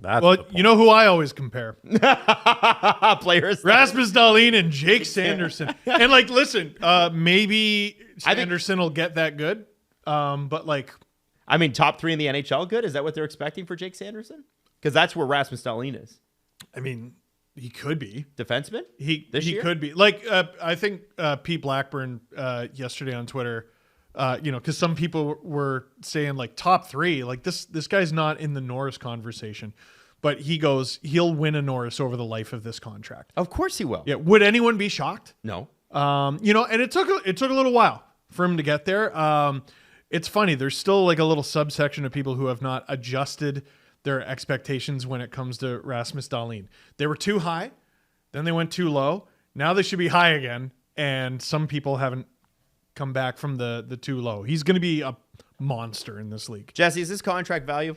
That's Well, you know who I always compare? Players. Rasmus Dahlin and Jake Sanderson. And like, listen, maybe I think- Sanderson will get that good. But like, I mean, top 3 in the NHL good? Is that what they're expecting for Jake Sanderson? Because that's where Rasmus Dahlin is. I mean, he could be. Defenseman? He This year? could be. Like, I think Pete Blackburn yesterday on Twitter, because some people were saying like top 3, like this guy's not in the Norris conversation, but he goes, he'll win a Norris over the life of this contract. Of course he will. Yeah. Would anyone be shocked? No. And it took a little while for him to get there. It's funny. There's still like a little subsection of people who have not adjusted their expectations when it comes to Rasmus Dahlin. They were too high, then they went too low. Now they should be high again, and some people haven't come back from the too low. He's going to be a monster in this league. Jesse, is this contract value?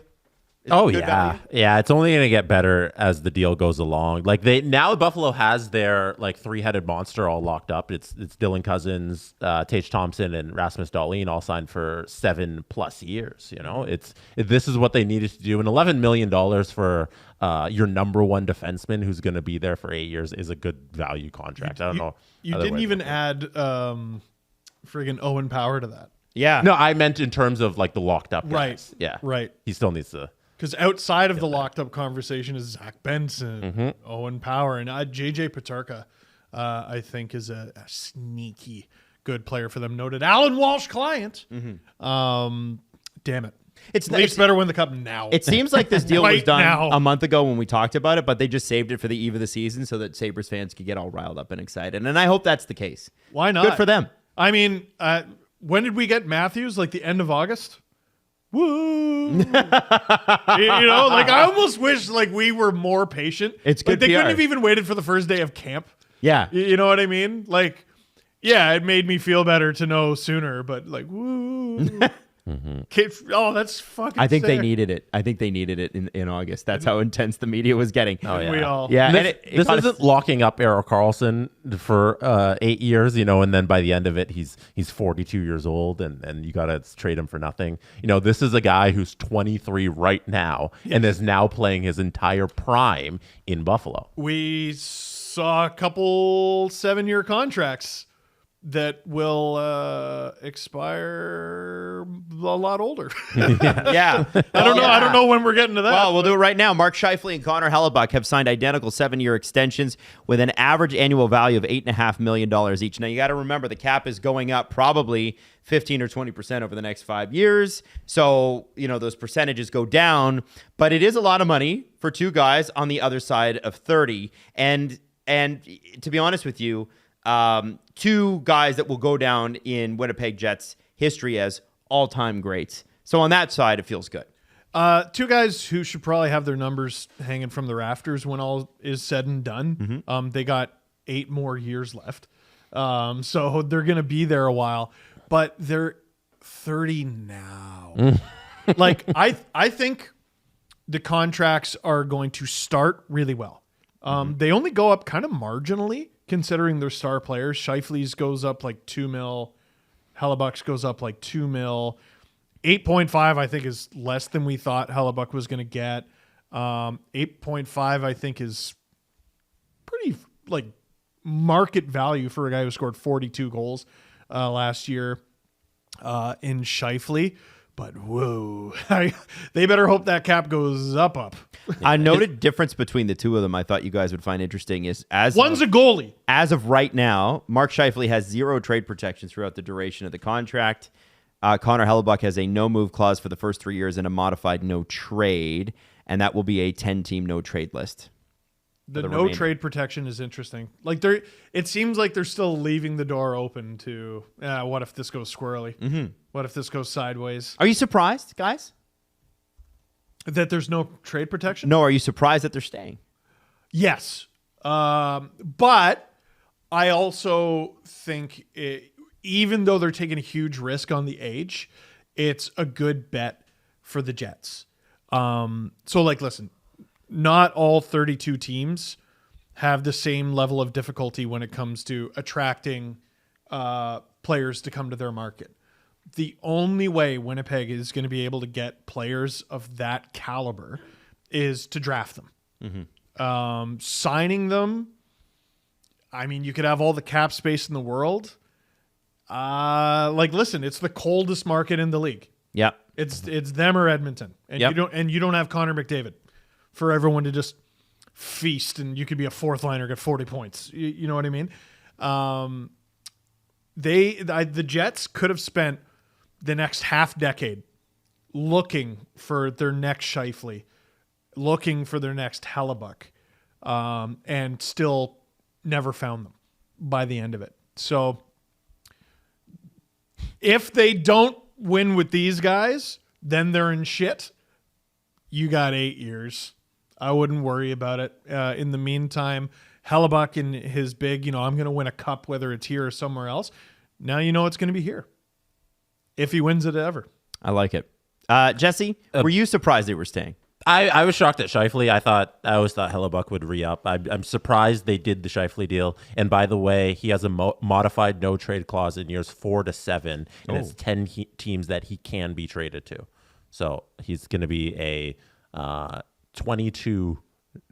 Is Oh it good yeah, value? yeah. It's only going to get better as the deal goes along. Like now, Buffalo has their like 3-headed monster all locked up. It's Dylan Cousins, Tage Thompson, and Rasmus Dahlin all signed for 7+ years. You know, this is what they needed to do. And $11 million for your number 1 defenseman who's going to be there for 8 years is a good value contract. I don't know. You didn't even add friggin' Owen Power to that. Yeah. No, I meant in terms of like the locked up guys. Right. Yeah. Right. He still needs to. Because outside of the locked up conversation is Zach Benson, Owen Power, and JJ Petarka, I think is a sneaky good player for them. Noted Alan Walsh client. Damn it. Leafs better win the cup now. It seems like this deal was Right done now. a month ago when we talked about it, but they just saved it for the eve of the season so that Sabres fans could get all riled up and excited. And I hope that's the case. Why not? Good for them. I mean, when did we get Matthews? Like the end of August? Woo! Like I almost wish like we were more patient. It's like good they PR. couldn't have even waited for the first day of camp. Yeah. You know what I mean? Like, yeah, it made me feel better to know sooner, but like, woo. Oh, that's fucking I think they sick. needed it. I think they needed it in August. That's how intense the media was getting. Oh yeah. We all. Yeah. This, and it this kinda- isn't locking up Erik Karlsson for 8 years, and then by the end of it, he's 42 years old, and you got to trade him for nothing. This is a guy who's 23 right now and is now playing his entire prime in Buffalo. We saw a couple 7-year contracts that will expire a lot older. Yeah. I don't know when we're getting to that. Well, we'll do it right now. Mark Scheifele and Connor Hellebuck have signed identical 7-year extensions with an average annual value of $8.5 million each. Now, you got to remember the cap is going up probably 15 or 20% over the next 5 years. So, those percentages go down, but it is a lot of money for 2 guys on the other side of 30. And to be honest with you, 2 guys that will go down in Winnipeg Jets history as all-time greats. So on that side, it feels good. 2 guys who should probably have their numbers hanging from the rafters when all is said and done. They got 8 more years left. So they're going to be there a while, but they're 30 now. Like I think the contracts are going to start really well. They only go up kind of marginally considering their star players. Scheifele's goes up like 2 mil. Hellebuck's goes up like 2 mil. 8.5 I think is less than we thought Hellebuck was going to get. 8.5 I think is pretty like market value for a guy who scored 42 goals last year in Scheifele. But whoa, they better hope that cap goes up. A noted difference between the 2 of them I thought you guys would find interesting is One's a goalie. As of right now, Mark Scheifele has 0 trade protection throughout the duration of the contract. Connor Hellebuck has a no-move clause for the first 3 years and a modified no-trade, and that will be a 10-team no-trade list. The the no remainder. trade protection is interesting. Like it seems like they're still leaving the door open to what if this goes squirrely? What if this goes sideways? Are you surprised, guys? That there's no trade protection? No, are you surprised that they're staying? Yes. But I also think even though they're taking a huge risk on the age, it's a good bet for the Jets. So like, listen, not all 32 teams have the same level of difficulty when it comes to attracting players to come to their market. The only way Winnipeg is going to be able to get players of that caliber is to draft them. Mm-hmm. Signing them, I mean, you could have all the cap space in the world. Listen, it's the coldest market in the league. Yeah. It's them or Edmonton. And you don't have Connor McDavid for everyone to just feast, and you could be a fourth liner, get 40 points. You know what I mean? The Jets could have spent the next half decade looking for their next Scheifele, looking for their next Hellebuck, and still never found them by the end of it. So if they don't win with these guys, then they're in shit. You got 8 years. I wouldn't worry about it. In the meantime, Hellebuck and his big, I'm going to win a cup, whether it's here or somewhere else. Now you know it's going to be here. If he wins it ever. I like it. Jesse, were you surprised they were staying? I was shocked at Scheifele. I always thought Hellebuck would re-up. I'm surprised they did the Scheifele deal. And by the way, he has a modified no-trade clause in years 4 to 7, and it's 10 teams that he can be traded to. So he's going to be a 22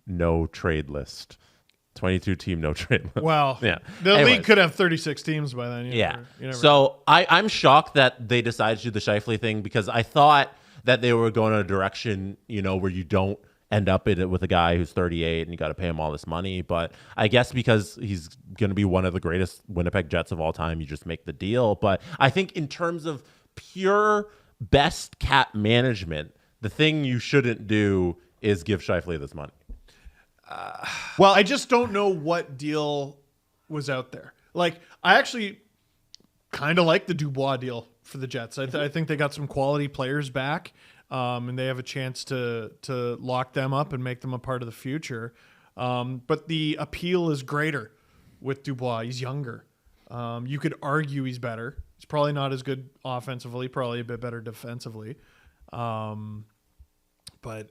no-trade list. 22 team no trade list. Well, yeah. The league could have 36 teams by then. You never so I'm shocked that they decided to do the Scheifele thing, because I thought that they were going in a direction, where you don't end up in it with a guy who's 38 and you got to pay him all this money. But I guess because he's going to be one of the greatest Winnipeg Jets of all time, you just make the deal. But I think in terms of pure best cap management, the thing you shouldn't do is give Scheifele this money. Well, I just don't know what deal was out there. Like, I actually kind of like the Dubois deal for the Jets. I think they got some quality players back, and they have a chance to lock them up and make them a part of the future. But the appeal is greater with Dubois. He's younger. You could argue he's better. He's probably not as good offensively, probably a bit better defensively. But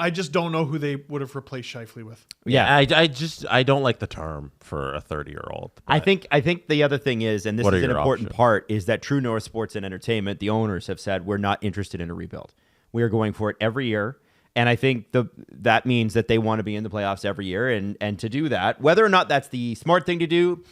I just don't know who they would have replaced Scheifele with. Yeah, I don't like the term for a 30-year-old. I think the other thing is, and this is an important part, is that True North Sports and Entertainment, the owners have said, we're not interested in a rebuild. We are going for it every year. And I think that means that they want to be in the playoffs every year. And to do that, whether or not that's the smart thing to do,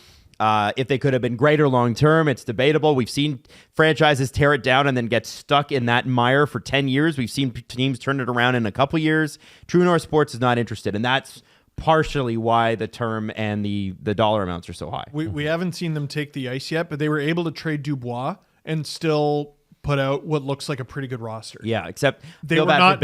if they could have been greater long term, it's debatable. We've seen franchises tear it down and then get stuck in that mire for 10 years. We've seen teams turn it around in a couple years. True North Sports is not interested, and that's partially why the term and the dollar amounts are so high. We haven't seen them take the ice yet, but they were able to trade Dubois and still put out what looks like a pretty good roster. Yeah, except they were not.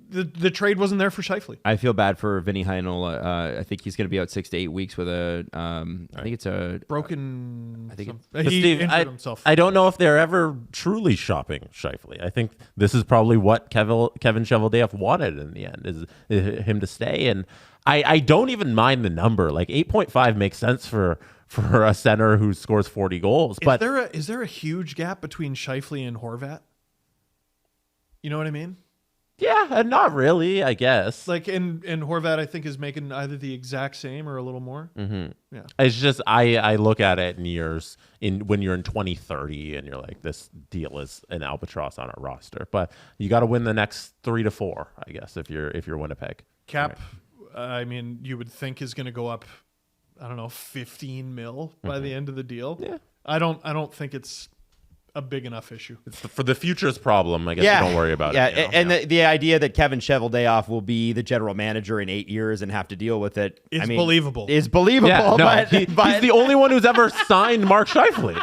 The trade wasn't there for Scheifele. I feel bad for Vinny Heinola. I think he's going to be out 6 to 8 weeks with I think it's a broken. I think he injured himself. I don't know if they're ever truly shopping Scheifele. I think this is probably what Kevin Cheveldayoff wanted in the end, is him to stay. And I don't even mind the number. Like 8.5 makes sense for a center who scores 40 goals. But is there a huge gap between Scheifele and Horvat? You know what I mean? Yeah, not really, I guess. Like, and Horvat, I think, is making either the exact same or a little more. Mm-hmm. Yeah, it's just I look at it in years when you're in 2030 and you're like, this deal is an albatross on our roster. But you got to win the next 3 to 4, I guess, if you're Winnipeg. Cap, right. I mean, you would think is going to go up, I don't know, 15 mil by the end of the deal. Yeah, I don't think it's a big enough issue. It's for the future's problem, I guess. Don't worry about it. And the idea that Kevin Cheveldayoff will be the general manager in 8 years and have to deal with it is believable. Is believable. Yeah, no, but he's the only one who's ever signed Mark Scheifele.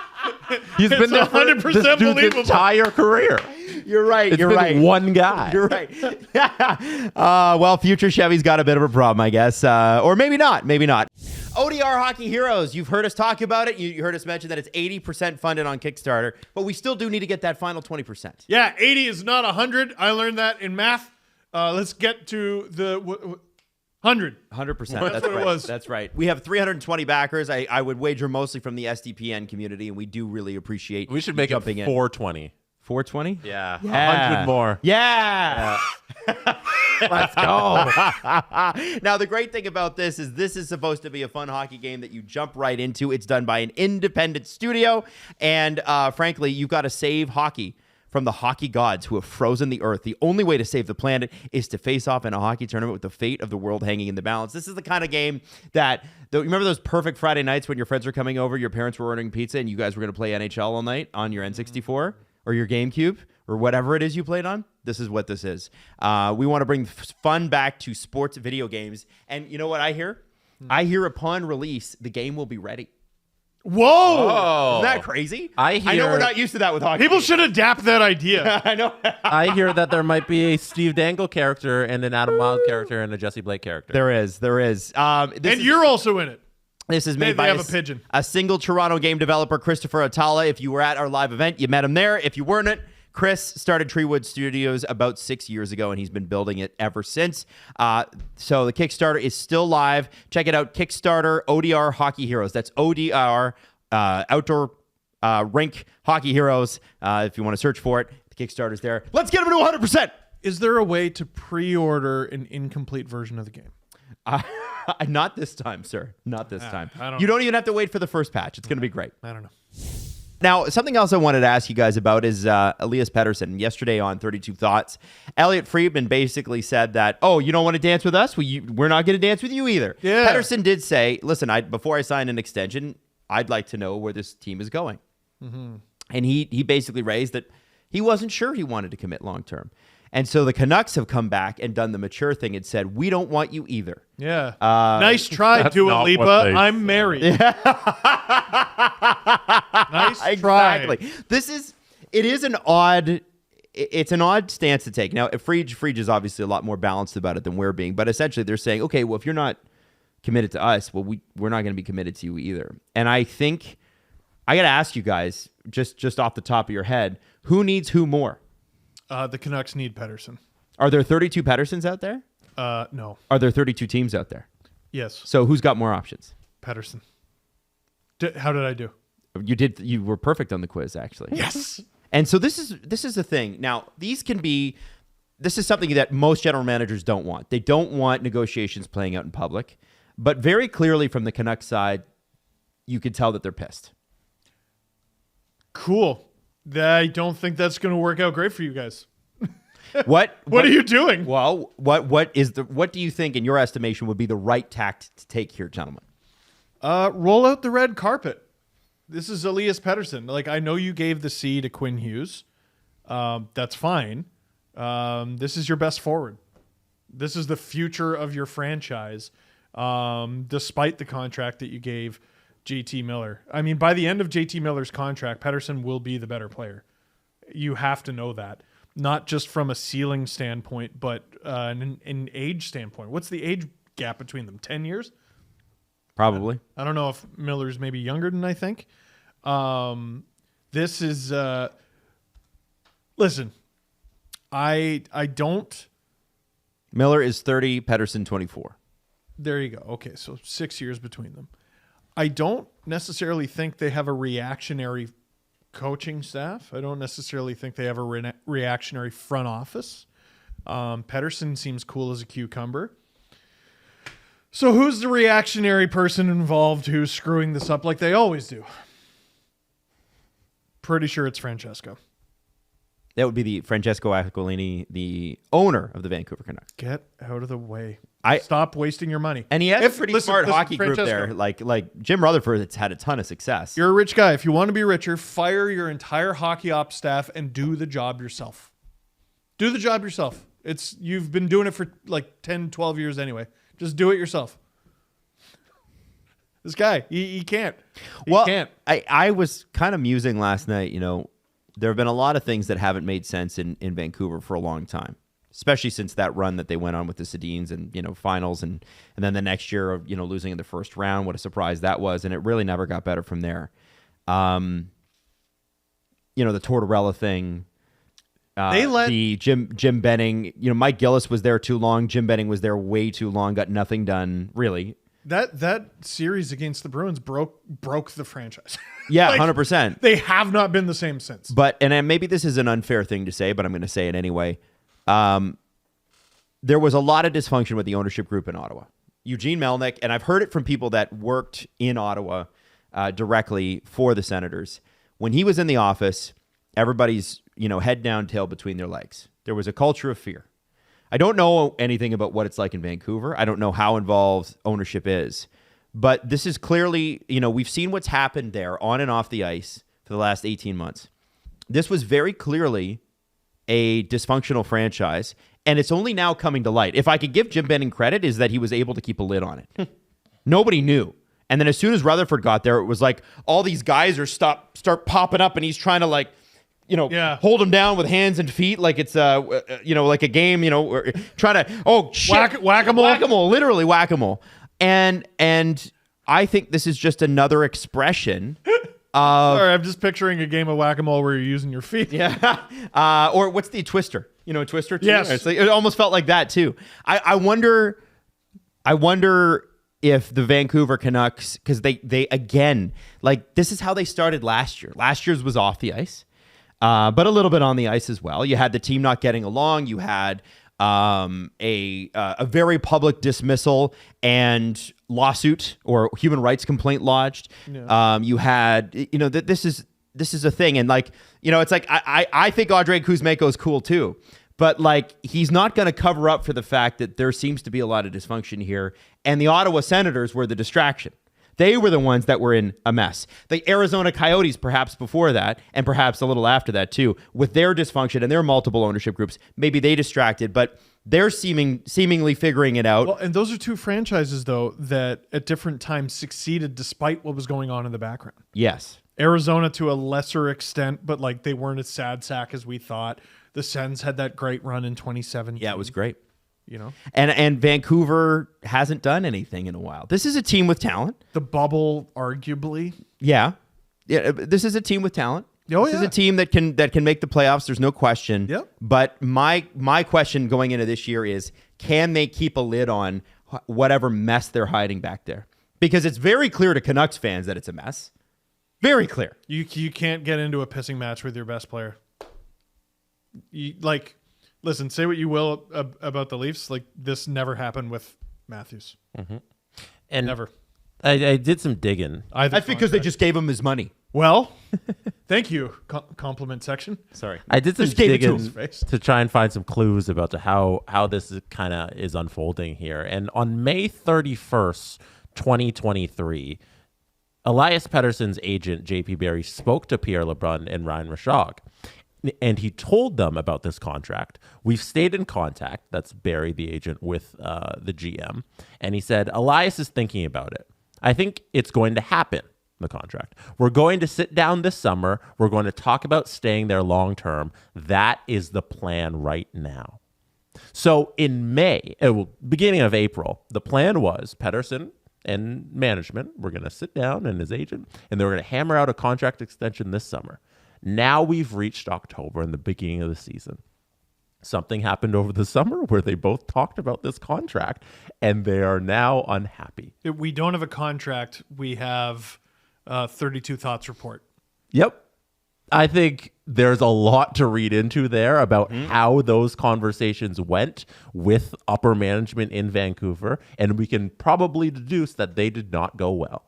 He's been there for 100% this dude's believable. entire career. You're right. It's You're been right. one guy. You're right. Well, future Chevy's got a bit of a problem, I guess. Or maybe not. Maybe not. ODR Hockey Heroes. You've heard us talk about it. You heard us mention that it's 80% funded on Kickstarter, but we still do need to get that final 20%. Yeah, 80 is not 100. I learned that in math. Let's get to the 100. 100%. That's what right. it was. That's right. We have 320 backers. I would wager mostly from the SDPN community, and we do really appreciate We should make it jumping in. 420. 420? Yeah. Yeah. 100 more. Yeah. Let's go. Now, the great thing about this is supposed to be a fun hockey game that you jump right into. It's done by an independent studio. And frankly, you've got to save hockey from the hockey gods who have frozen the earth. The only way to save the planet is to face off in a hockey tournament with the fate of the world hanging in the balance. This is the kind of game that, remember those perfect Friday nights when your friends were coming over, your parents were ordering pizza, and you guys were going to play NHL all night on your N64 or your GameCube or whatever it is you played on? This is what this is. We want to bring fun back to sports video games. And you know what I hear? I hear upon release, the game will be ready. Whoa! Isn't that crazy? I know we're not used to that with hockey. People should adapt that idea. I know. I hear that there might be a Steve Dangle character and an Adam Wilde character and a Jesse Blake character. There is. And you're also in it. This is made by have a pigeon. A single Toronto game developer, Christopher Atala. If you were at our live event, you met him there. If you weren't, Chris started Treewood Studios about 6 years ago, and he's been building it ever since. So the Kickstarter is still live. Check it out, Kickstarter ODR Hockey Heroes. That's ODR Outdoor Rink Hockey Heroes. If you want to search for it, the Kickstarter's there. Let's get them to 100%. Is there a way to pre-order an incomplete version of the game? Not this time, sir. Not this time. You don't even have to wait for the first patch. It's going to be great. I don't know. Now, something else I wanted to ask you guys about is Elias Pettersson. Yesterday on 32 Thoughts, Elliot Friedman basically said that, oh, you don't want to dance with us? We're not going to dance with you either. Yeah. Pettersson did say, listen, before I sign an extension, I'd like to know where this team is going. Mm-hmm. And he basically raised that he wasn't sure he wanted to commit long term. And so the Canucks have come back and done the mature thing and said, we don't want you either. Yeah. Nice try, Dua Lipa. I'm married. Yeah. Nice try. Exactly. It's an odd stance to take. Now, Frege is obviously a lot more balanced about it than we're being, but essentially they're saying, okay, well, if you're not committed to us, well, we're not going to be committed to you either. And I think I got to ask you guys, just off the top of your head, who needs who more? The Canucks need Pettersson. Are there 32 Petterssons out there? No. Are there 32 teams out there? Yes. So who's got more options? Pettersson. How did I do? You were perfect on the quiz, actually. Yes. And so this is the thing. Now, this is something that most general managers don't want. They don't want negotiations playing out in public. But very clearly from the Canucks side, you can tell that they're pissed. Cool. I don't think that's going to work out great for you guys. What are you doing? Well, what do you think, in your estimation, would be the right tact to take here, gentlemen? Roll out the red carpet. This is Elias Pettersson. Like, I know you gave the C to Quinn Hughes. That's fine. This is your best forward. This is the future of your franchise, despite the contract that you gave JT Miller. I mean, by the end of JT Miller's contract, Pettersson will be the better player. You have to know that. Not just from a ceiling standpoint, but an age standpoint. What's the age gap between them? 10 years? Probably. I don't know if Miller's maybe younger than I think. This is... listen, I don't... Miller is 30, Pettersson 24. There you go. Okay, so 6 years between them. I don't necessarily think they have a reactionary coaching staff. I don't necessarily think they have a reactionary front office. Pettersson seems cool as a cucumber. So who's the reactionary person involved who's screwing this up like they always do? Pretty sure it's Francesco. That would be the Francesco Aquilini, the owner of the Vancouver Canucks. Get out of the way. I Stop wasting your money. And he has a pretty smart hockey group Francesco. there. Like Jim Rutherford has had a ton of success. You're a rich guy. If you want to be richer, fire your entire hockey ops staff and do the job yourself. Do the job yourself. You've been doing it for like 10, 12 years anyway. Just do it yourself. This guy, he can't. He can't. I was kind of musing last night, there have been a lot of things that haven't made sense in Vancouver for a long time, especially since that run that they went on with the Sedins and, finals and then the next year of, losing in the first round. What a surprise that was. And it really never got better from there. The Tortorella thing, the Jim Benning, Mike Gillis was there too long. Jim Benning was there way too long, got nothing done, really. That series against the Bruins broke the franchise. Yeah, 100%. They have not been the same since. But, and maybe this is an unfair thing to say, but I'm going to say it anyway. There was a lot of dysfunction with the ownership group in Ottawa. Eugene Melnyk, and I've heard it from people that worked in Ottawa directly for the Senators. When he was in the office, everybody's, head down, tail between their legs. There was a culture of fear. I don't know anything about what it's like in Vancouver. I don't know how involved ownership is. But this is clearly, we've seen what's happened there on and off the ice for the last 18 months. This was very clearly a dysfunctional franchise, and it's only now coming to light. If I could give Jim Benning credit, is that he was able to keep a lid on it. Nobody knew. And then as soon as Rutherford got there, it was like all these guys start popping up, and he's trying to hold him down with hands and feet like it's like a game, trying to whack-a-mole, literally whack-a-mole. And I think this is just another expression of... Sorry, I'm just picturing a game of whack-a-mole where you're using your feet. Yeah. Or what's the twister? Twister too? Yes. It almost felt like that too. I wonder if the Vancouver Canucks, because they again, this is how they started last year. Last year's was off the ice. But a little bit on the ice as well. You had the team not getting along. You had a very public dismissal and lawsuit or human rights complaint lodged. Yeah. You had, this is a thing. And it's like, I think Andrei Kuzmenko is cool too. But he's not going to cover up for the fact that there seems to be a lot of dysfunction here. And the Ottawa Senators were the distraction. They were the ones that were in a mess. The Arizona Coyotes, perhaps before that, and perhaps a little after that too, with their dysfunction and their multiple ownership groups, maybe they distracted, but they're seemingly figuring it out. Well, and those are two franchises, though, that at different times succeeded despite what was going on in the background. Yes. Arizona to a lesser extent, but they weren't as sad sack as we thought. The Sens had that great run in 2017. Yeah, it was great. And Vancouver hasn't done anything in a while. This is a team with talent. The bubble, arguably. Yeah. This is a team with talent. This is a team that can make the playoffs. There's no question. Yep. But my question going into this year is, can they keep a lid on whatever mess they're hiding back there? Because it's very clear to Canucks fans that it's a mess. Very clear. You can't get into a pissing match with your best player. Listen, say what you will about the Leafs. This never happened with Matthews. Mm-hmm. And never. I did some digging. That's because they just gave him his money. Well, thank you, compliment section. Sorry. I did some digging to try and find some clues about how this is unfolding here. And on May 31st, 2023, Elias Pettersson's agent, JP Barry, spoke to Pierre LeBrun and Ryan Rishaug. And he told them about this contract. We've stayed in contact, that's Barry, the agent, with the GM. And he said, Elias is thinking about it. I think it's going to happen, the contract. We're going to sit down this summer. We're going to talk about staying there long term. That is the plan right now. So in May, beginning of April, the plan was Pettersson and management were going to sit down and his agent, and they were going to hammer out a contract extension this summer. Now we've reached October and the beginning of the season. Something happened over the summer where they both talked about this contract and they are now unhappy. We don't have a contract. We have 32 Thoughts report. Yep. I think there's a lot to read into there about how those conversations went with upper management in Vancouver. And we can probably deduce that they did not go well.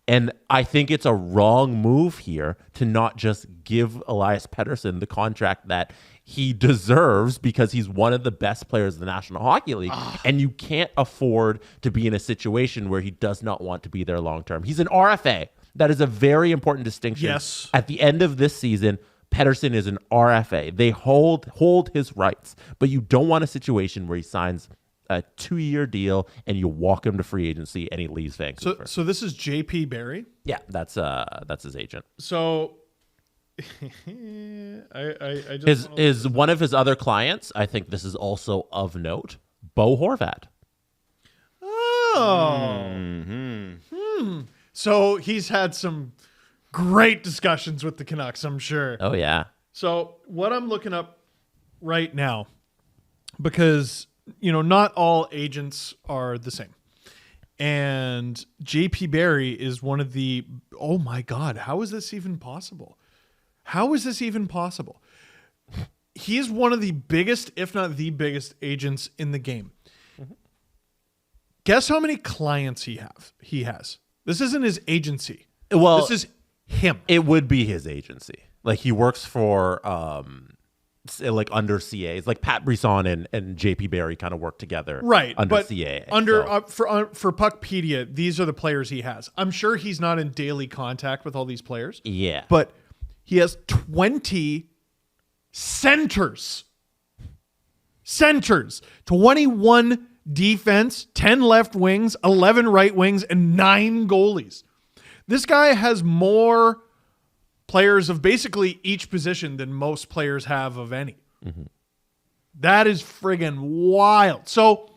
And I think it's a wrong move here to not just give Elias Pettersson the contract that he deserves because he's one of the best players in the National Hockey League. And you can't afford to be in a situation where he does not want to be there long term. He's an RFA. That is a very important distinction. Yes. At the end of this season, Pettersson is an RFA. They hold his rights. But you don't want a situation where he signs a 2-year deal and you walk him to free agency and he leaves Vancouver. So this is JP Barry? Yeah, that's his agent. So I just Is one of his other clients, I think this is also of note, Bo Horvat. So he's had some great discussions with the Canucks, I'm sure. Oh, yeah. So what I'm looking up right now, because, not all agents are the same. And JP Barry is one of the, oh my God, how is this even possible? How is this even possible? He is one of the biggest, if not the biggest agents in the game. Mm-hmm. Guess how many clients he has? This isn't his agency. Well, this is him. It would be his agency. Like he works for like under CAs. Like Pat Brisson and JP Barry kind of work together. Right. Under but CAA. For Puckpedia, these are the players he has. I'm sure he's not in daily contact with all these players. Yeah. But he has 20 centers. 21 defense, 10 left wings, 11 right wings, and 9 goalies. This guy has more players of basically each position than most players have of any. Mm-hmm. That is friggin' wild. So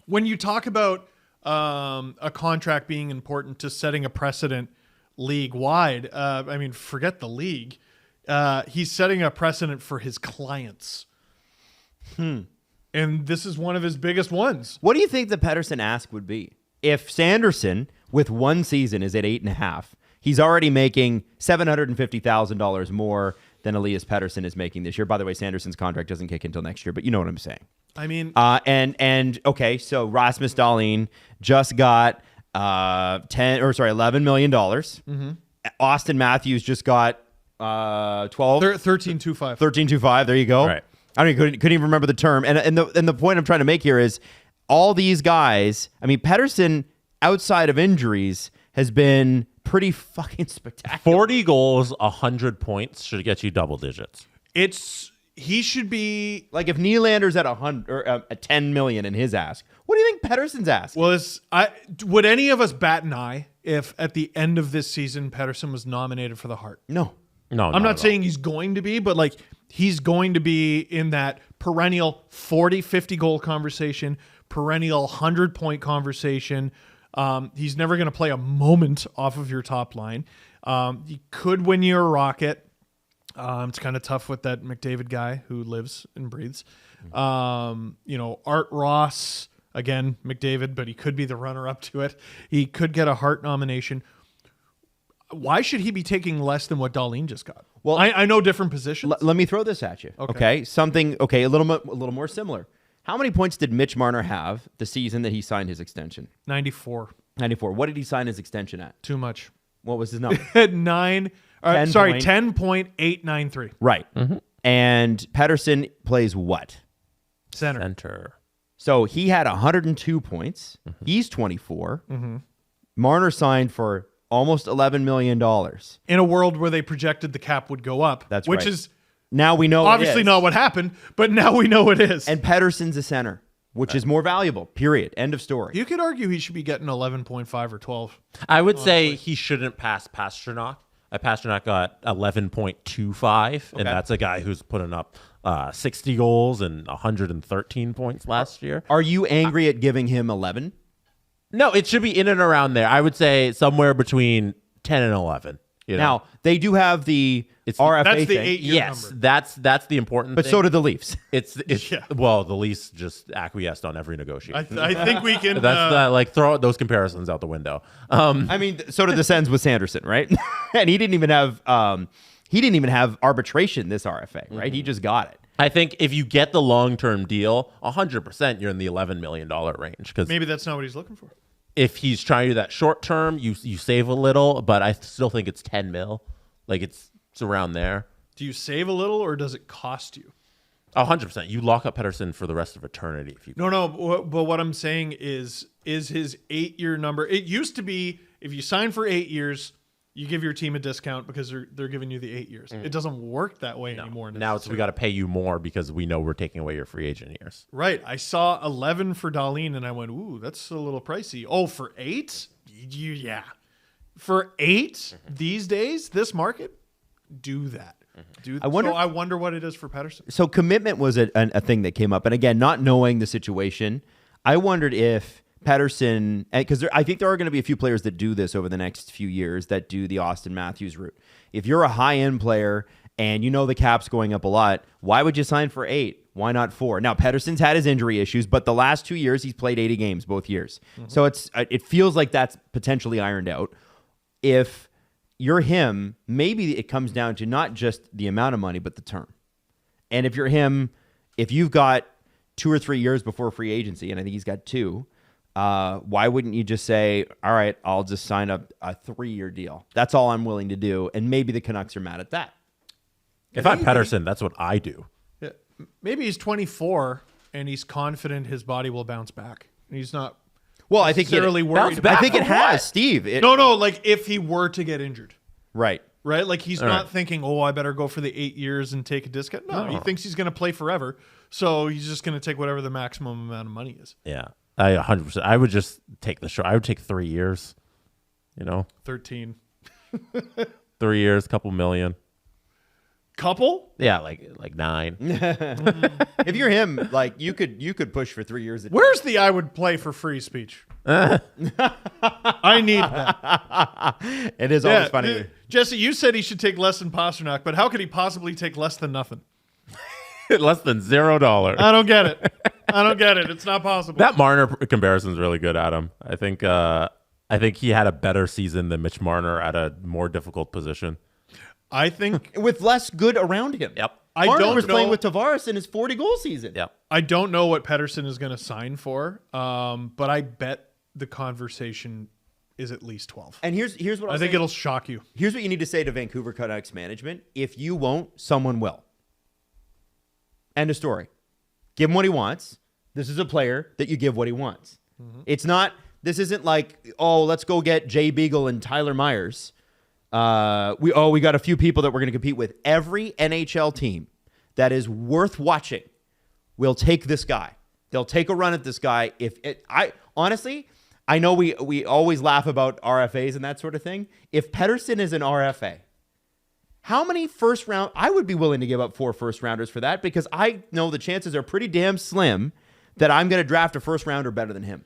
when you talk about a contract being important to setting a precedent league-wide, forget the league. He's setting a precedent for his clients. And this is one of his biggest ones. What do you think the Pettersson ask would be? If Sanderson, with one season, is at 8.5, he's already making $750,000 more than Elias Pettersson is making this year. By the way, Sanderson's contract doesn't kick until next year, but you know what I'm saying. I mean, okay, so Rasmus Dahlin just got $11 million. Mm-hmm. Austin Matthews just got 13.25. 13.25. There you go. Right. Couldn't even remember the term. And the point I'm trying to make here is all these guys. I mean, Pettersson, outside of injuries, has been pretty fucking spectacular. 40 goals, 100 points should get you double digits. He should be like if Nylander's at 100 or at 10 million in his ask. What do you think Pettersson's ask? Well, would any of us bat an eye if at the end of this season Pettersson was nominated for the Hart? No. I'm not saying he's going to be, but like he's going to be in that perennial 40, 50 goal conversation, perennial 100-point conversation. He's never going to play a moment off of your top line. He could win you a Rocket. It's kind of tough with that McDavid guy who lives and breathes. Art Ross, again, McDavid, but he could be the runner-up to it. He could get a Hart nomination. Why should he be taking less than what Dahlin just got? Well, I know different positions. Let me throw this at you. Okay. A little more similar. How many points did Mitch Marner have the season that he signed his extension? 94. What did he sign his extension at? Too much. What was his number? 10.893. Right. Mm-hmm. And Pettersson plays what? Center. So he had 102 points. Mm-hmm. He's 24. Mm-hmm. Marner signed for almost $11 million. In a world where they projected the cap would go up. That's which right. is now we know obviously not what happened, but now we know it is. And Pettersson's a center, which is more valuable, period. End of story. You could argue he should be getting 11.5 or 12. I would say he shouldn't pass Pasternak. Pasternak got 11.25, and that's a guy who's putting up 60 goals and 113 points last year. Are you angry at giving him 11? No, it should be in and around there. I would say somewhere between 10 and 11. Now, they do have the RFA that's the thing. 8-year number. That's the important but thing. So did the Leafs. Well, the Leafs just acquiesced on every negotiation. I think we can throw those comparisons out the window. So did the Sens with Sanderson, right? And he didn't even have arbitration this RFA, right? Mm-hmm. He just got it. I think if you get the long-term deal, 100% you're in the $11 million range. Because maybe that's not what he's looking for. If he's trying to do that short-term, you save a little, but I still think it's 10 mil. Like it's around there. Do you save a little or does it cost you? 100%. You lock up Pettersson for the rest of eternity. If you No, but what I'm saying is his 8-year number. It used to be if you sign for 8 years, you give your team a discount because they're giving you the 8 years. It doesn't work that way anymore. Now we got to pay you more because we know we're taking away your free agent years. Right. I saw 11 for Dahlin and I went, ooh, that's a little pricey. Oh, for 8? Yeah. For 8 these days, this market, do that. I wonder- I wonder what it is for Pettersson. So commitment was a thing that came up. And again, not knowing the situation, I wondered if Pettersson, because I think there are going to be a few players that do this over the next few years that do the Austin Matthews route. If you're a high-end player and you know the cap's going up a lot, why would you sign for 8? Why not 4? Now, Pettersson's had his injury issues, but the last 2 years, he's played 80 games both years. So it feels like that's potentially ironed out. If you're him, maybe it comes down to not just the amount of money, but the term. And if you're him, if you've got 2 or 3 years before free agency, and I think he's got 2, why wouldn't you just say, all right, I'll just sign up a 3-year deal. That's all I'm willing to do. And maybe the Canucks are mad at that. If I'm Pettersson, that's what I do. Yeah. Maybe he's 24 and he's confident his body will bounce back. He's not Well, I think necessarily worried. I think it for has, what? Steve. No, like if he were to get injured. Right. Right? Like he's not thinking, oh, I better go for the 8 years and take a discount. No, he thinks he's going to play forever. So he's just going to take whatever the maximum amount of money is. Yeah. I 100%. I would just take the short. I would take 3 years. 13. 3 years, couple million. Couple? Yeah, like 9. If you're him, like you could push for 3 years. Where's the I would play for free speech? I need that. It is always funny. Jesse, you said he should take less than Pasternak, but how could he possibly take less than nothing? Less than $0. I don't get it. It's not possible. That Marner comparison is really good, Adam. I think he had a better season than Mitch Marner at a more difficult position. I think With less good around him. Yep. Marner was playing with Tavares in his 40-goal season. Yep. I don't know what Pettersson is going to sign for, but I bet the conversation is at least 12. And here's what I think it'll shock you. Here's what you need to say to Vancouver Canucks management. If you won't, someone will. End of story. Give him what he wants. This is a player that you give what he wants. This isn't like, oh, let's go get Jay Beagle and Tyler Myers. We got a few people that we're going to compete with. Every NHL team that is worth watching will take this guy. They'll take a run at this guy. Honestly, I know we always laugh about RFAs and that sort of thing. If Pettersson is an RFA, how many first round? I would be willing to give up 4 first rounders for that because I know the chances are pretty damn slim that I'm going to draft a first rounder better than him.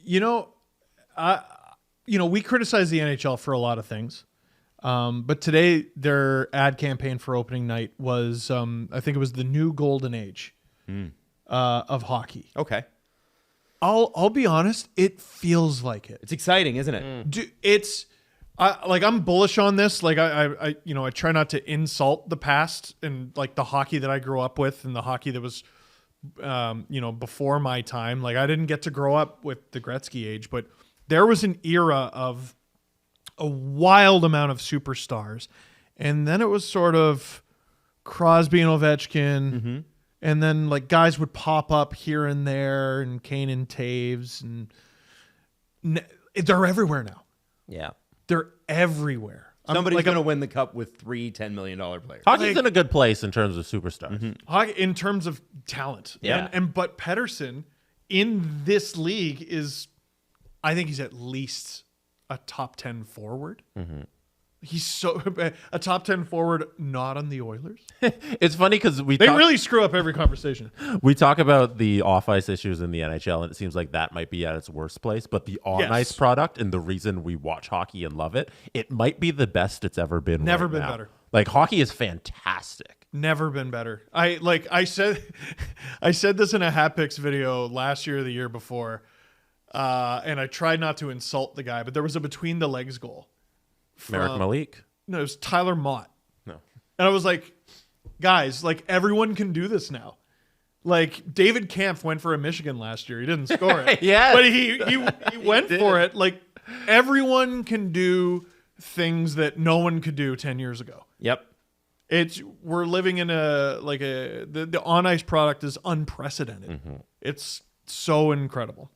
We criticize the NHL for a lot of things. But today, their ad campaign for opening night was, I think it was the new golden age of hockey. Okay. I'll be honest, it feels like it. It's exciting, isn't it? I'm bullish on this. Like I try not to insult the past and like the hockey that I grew up with and the hockey that was, before my time. Like I didn't get to grow up with the Gretzky age, but there was an era of a wild amount of superstars. And then it was sort of Crosby and Ovechkin. And then like guys would pop up here and there and Kane and Taves. And they're everywhere now. Yeah. They're everywhere. Somebody's going to win the cup with 3 $10 million players. Hockey's in a good place in terms of superstars. In terms of talent. Yeah. But Pettersson in this league I think he's at least a top 10 forward. He's a top 10 forward, not on the Oilers. It's funny because they really screw up every conversation. We talk about the off-ice issues in the NHL, and it seems like that might be at its worst place. But the on-ice product and the reason we watch hockey and love it, it might be the best it's ever been. Never right been now. better. Like hockey is fantastic. Never been better. I said this in a Hat Picks video last year or the year before, and I tried not to insult the guy, but there was a between the legs goal. Merrick Malik? No, it was Tyler Mott. No. And I was like, guys, like everyone can do this now. Like David Kampf went for a Michigan last year. He didn't score it. Yeah. But he went for it. Like everyone can do things that no one could do 10 years ago. Yep. We're living in the on ice product is unprecedented. It's so incredible.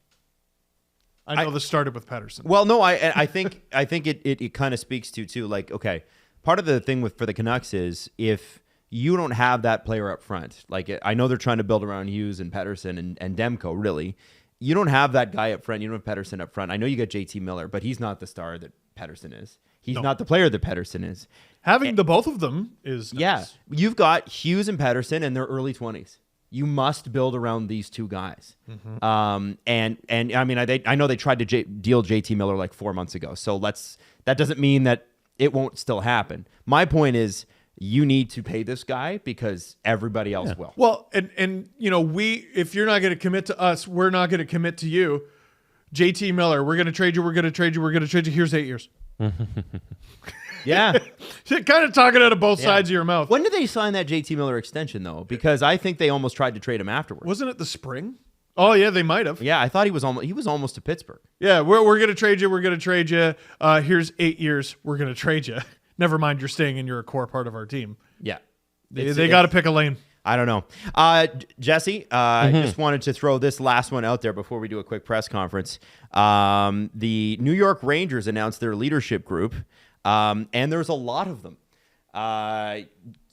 I know this started with Pettersson. Well, no, I think it kind of speaks to too. Like, okay, part of the thing for the Canucks is if you don't have that player up front, like I know they're trying to build around Hughes and Pettersson and Demko. Really, you don't have that guy up front. You don't have Pettersson up front. I know you got JT Miller, but he's not the star that Pettersson is. He's not the player that Pettersson is. Having the both of them is nice. Yeah. You've got Hughes and Pettersson in their early 20s. You must build around these two guys. And I mean, I know they tried to deal JT Miller like 4 months ago. So that doesn't mean that it won't still happen. My point is, you need to pay this guy because everybody else will. Well, and you know, if you're not going to commit to us, we're not going to commit to you. JT Miller, we're going to trade you. We're going to trade you. We're going to trade you. Here's 8 years. Yeah. Kind of talking out of both sides of your mouth. When did they sign that JT Miller extension, though? Because I think they almost tried to trade him afterwards. Wasn't it the spring? Oh, yeah, they might have. Yeah, I thought he was almost to Pittsburgh. Yeah, we're going to trade you. We're going to trade you. Here's 8 years. We're going to trade you. Never mind, you're staying and you're a core part of our team. Yeah. They got to pick a lane. I don't know. Jesse, I just wanted to throw this last one out there before we do a quick press conference. The New York Rangers announced their leadership group, and there's a lot of them.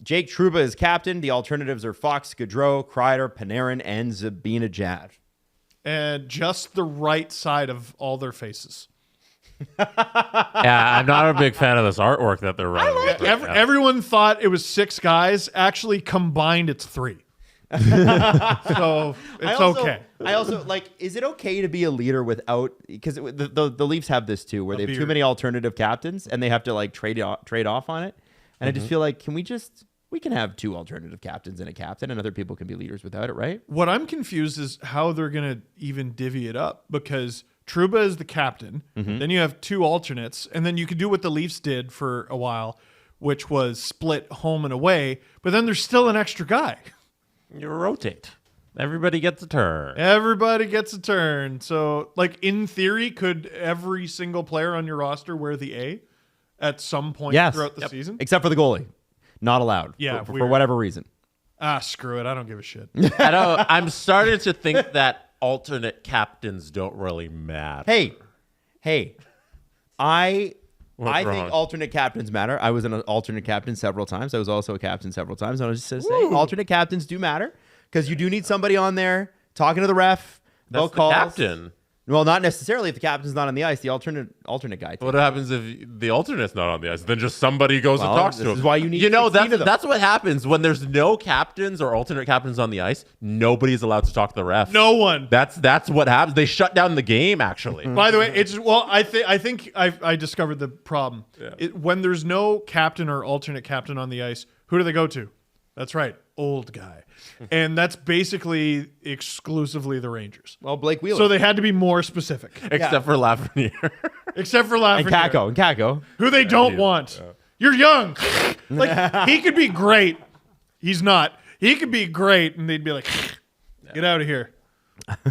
Jake Trouba is captain. The alternatives are Fox, Gaudreau, Kreider, Panarin, and Zibanejad. And just the right side of all their faces. Yeah, I'm not a big fan of this artwork that they're running. Everyone thought it was 6 guys. Actually, combined, it's 3. So it's okay. I also like. Is it okay to be a leader without? Because the Leafs have this too, where they have too many alternative captains, and they have to like trade off on it. And I just feel like, we can have 2 alternative captains and a captain, and other people can be leaders without it, right? What I'm confused is how they're gonna even divvy it up, because Trouba is the captain. Then you have 2 alternates, and then you could do what the Leafs did for a while, which was split home and away. But then there's still an extra guy. You rotate. Everybody gets a turn. Everybody gets a turn. So, like, in theory, could every single player on your roster wear the A at some point throughout the season? Except for the goalie. Not allowed. Yeah, for whatever reason. Screw it. I don't give a shit. I'm starting to think that alternate captains don't really matter. Hey. I What's think wrong? alternate captains matter. I was an alternate captain several times. I was also a captain several times. I was just saying alternate captains do matter because you do need somebody on there talking to the ref. That's the captain. Well, not necessarily if the captain's not on the ice. The alternate guy. What happens if the alternate's not on the ice? Then just somebody goes and talks to him. This is why you need. That's what happens when there's no captains or alternate captains on the ice. Nobody's allowed to talk to the ref. No one. That's what happens. They shut down the game. Actually. By the way, I think I discovered the problem. Yeah. When there's no captain or alternate captain on the ice, who do they go to? That's right, old guy. And that's basically exclusively the Rangers. Well, Blake Wheeler. So they had to be more specific. Except for Lafreniere. Except for Lafreniere. And Kako. Who they don't want. Yeah. You're young. Like, he could be great. He's not. He could be great, and they'd be like, get out of here.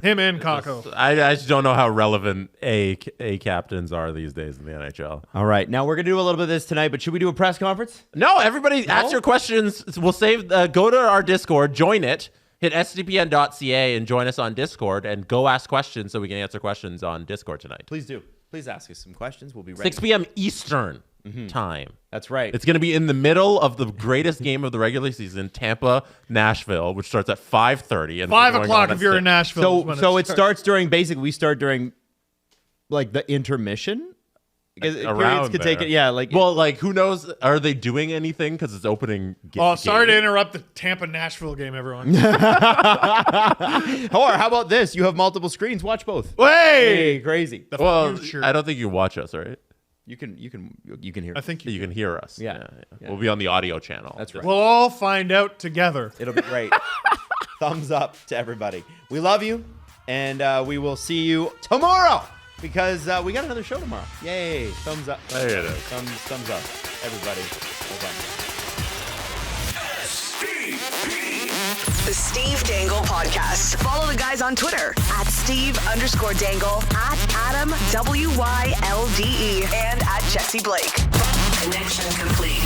Him and Kako. I just don't know how relevant A captains are these days in the NHL. All right. Now, we're going to do a little bit of this tonight, but should we do a press conference? No, everybody ask your questions. We'll save. Go to our Discord, join it, hit sdpn.ca and join us on Discord, and go ask questions so we can answer questions on Discord tonight. Please do. Please ask us some questions. We'll be ready. 6 p.m. Eastern time. That's right. It's going to be in the middle of the greatest game of the regular season, Tampa-Nashville, which starts at 5:30. And 5 o'clock if you're in Nashville. So it starts during, basically, we start during, like, the intermission. Around could there. take it, yeah. Like, well, like, who knows? Are they doing anything? Because it's opening. Sorry to interrupt the Tampa-Nashville game, everyone. Or how about this? You have multiple screens. Watch both. Hey, crazy. Well, I don't think you watch us, right? You can hear. I think you can hear us. Yeah. We'll be on the audio channel. That's right. We'll all find out together. It'll be great. Thumbs up to everybody. We love you, and we will see you tomorrow because we got another show tomorrow. Yay! Thumbs up. There it is. Thumbs up, everybody. Well The Steve Dangle Podcast. Follow the guys on Twitter at Steve_Dangle, at AdamWYLDE, and at Jesse Blake. Connection complete.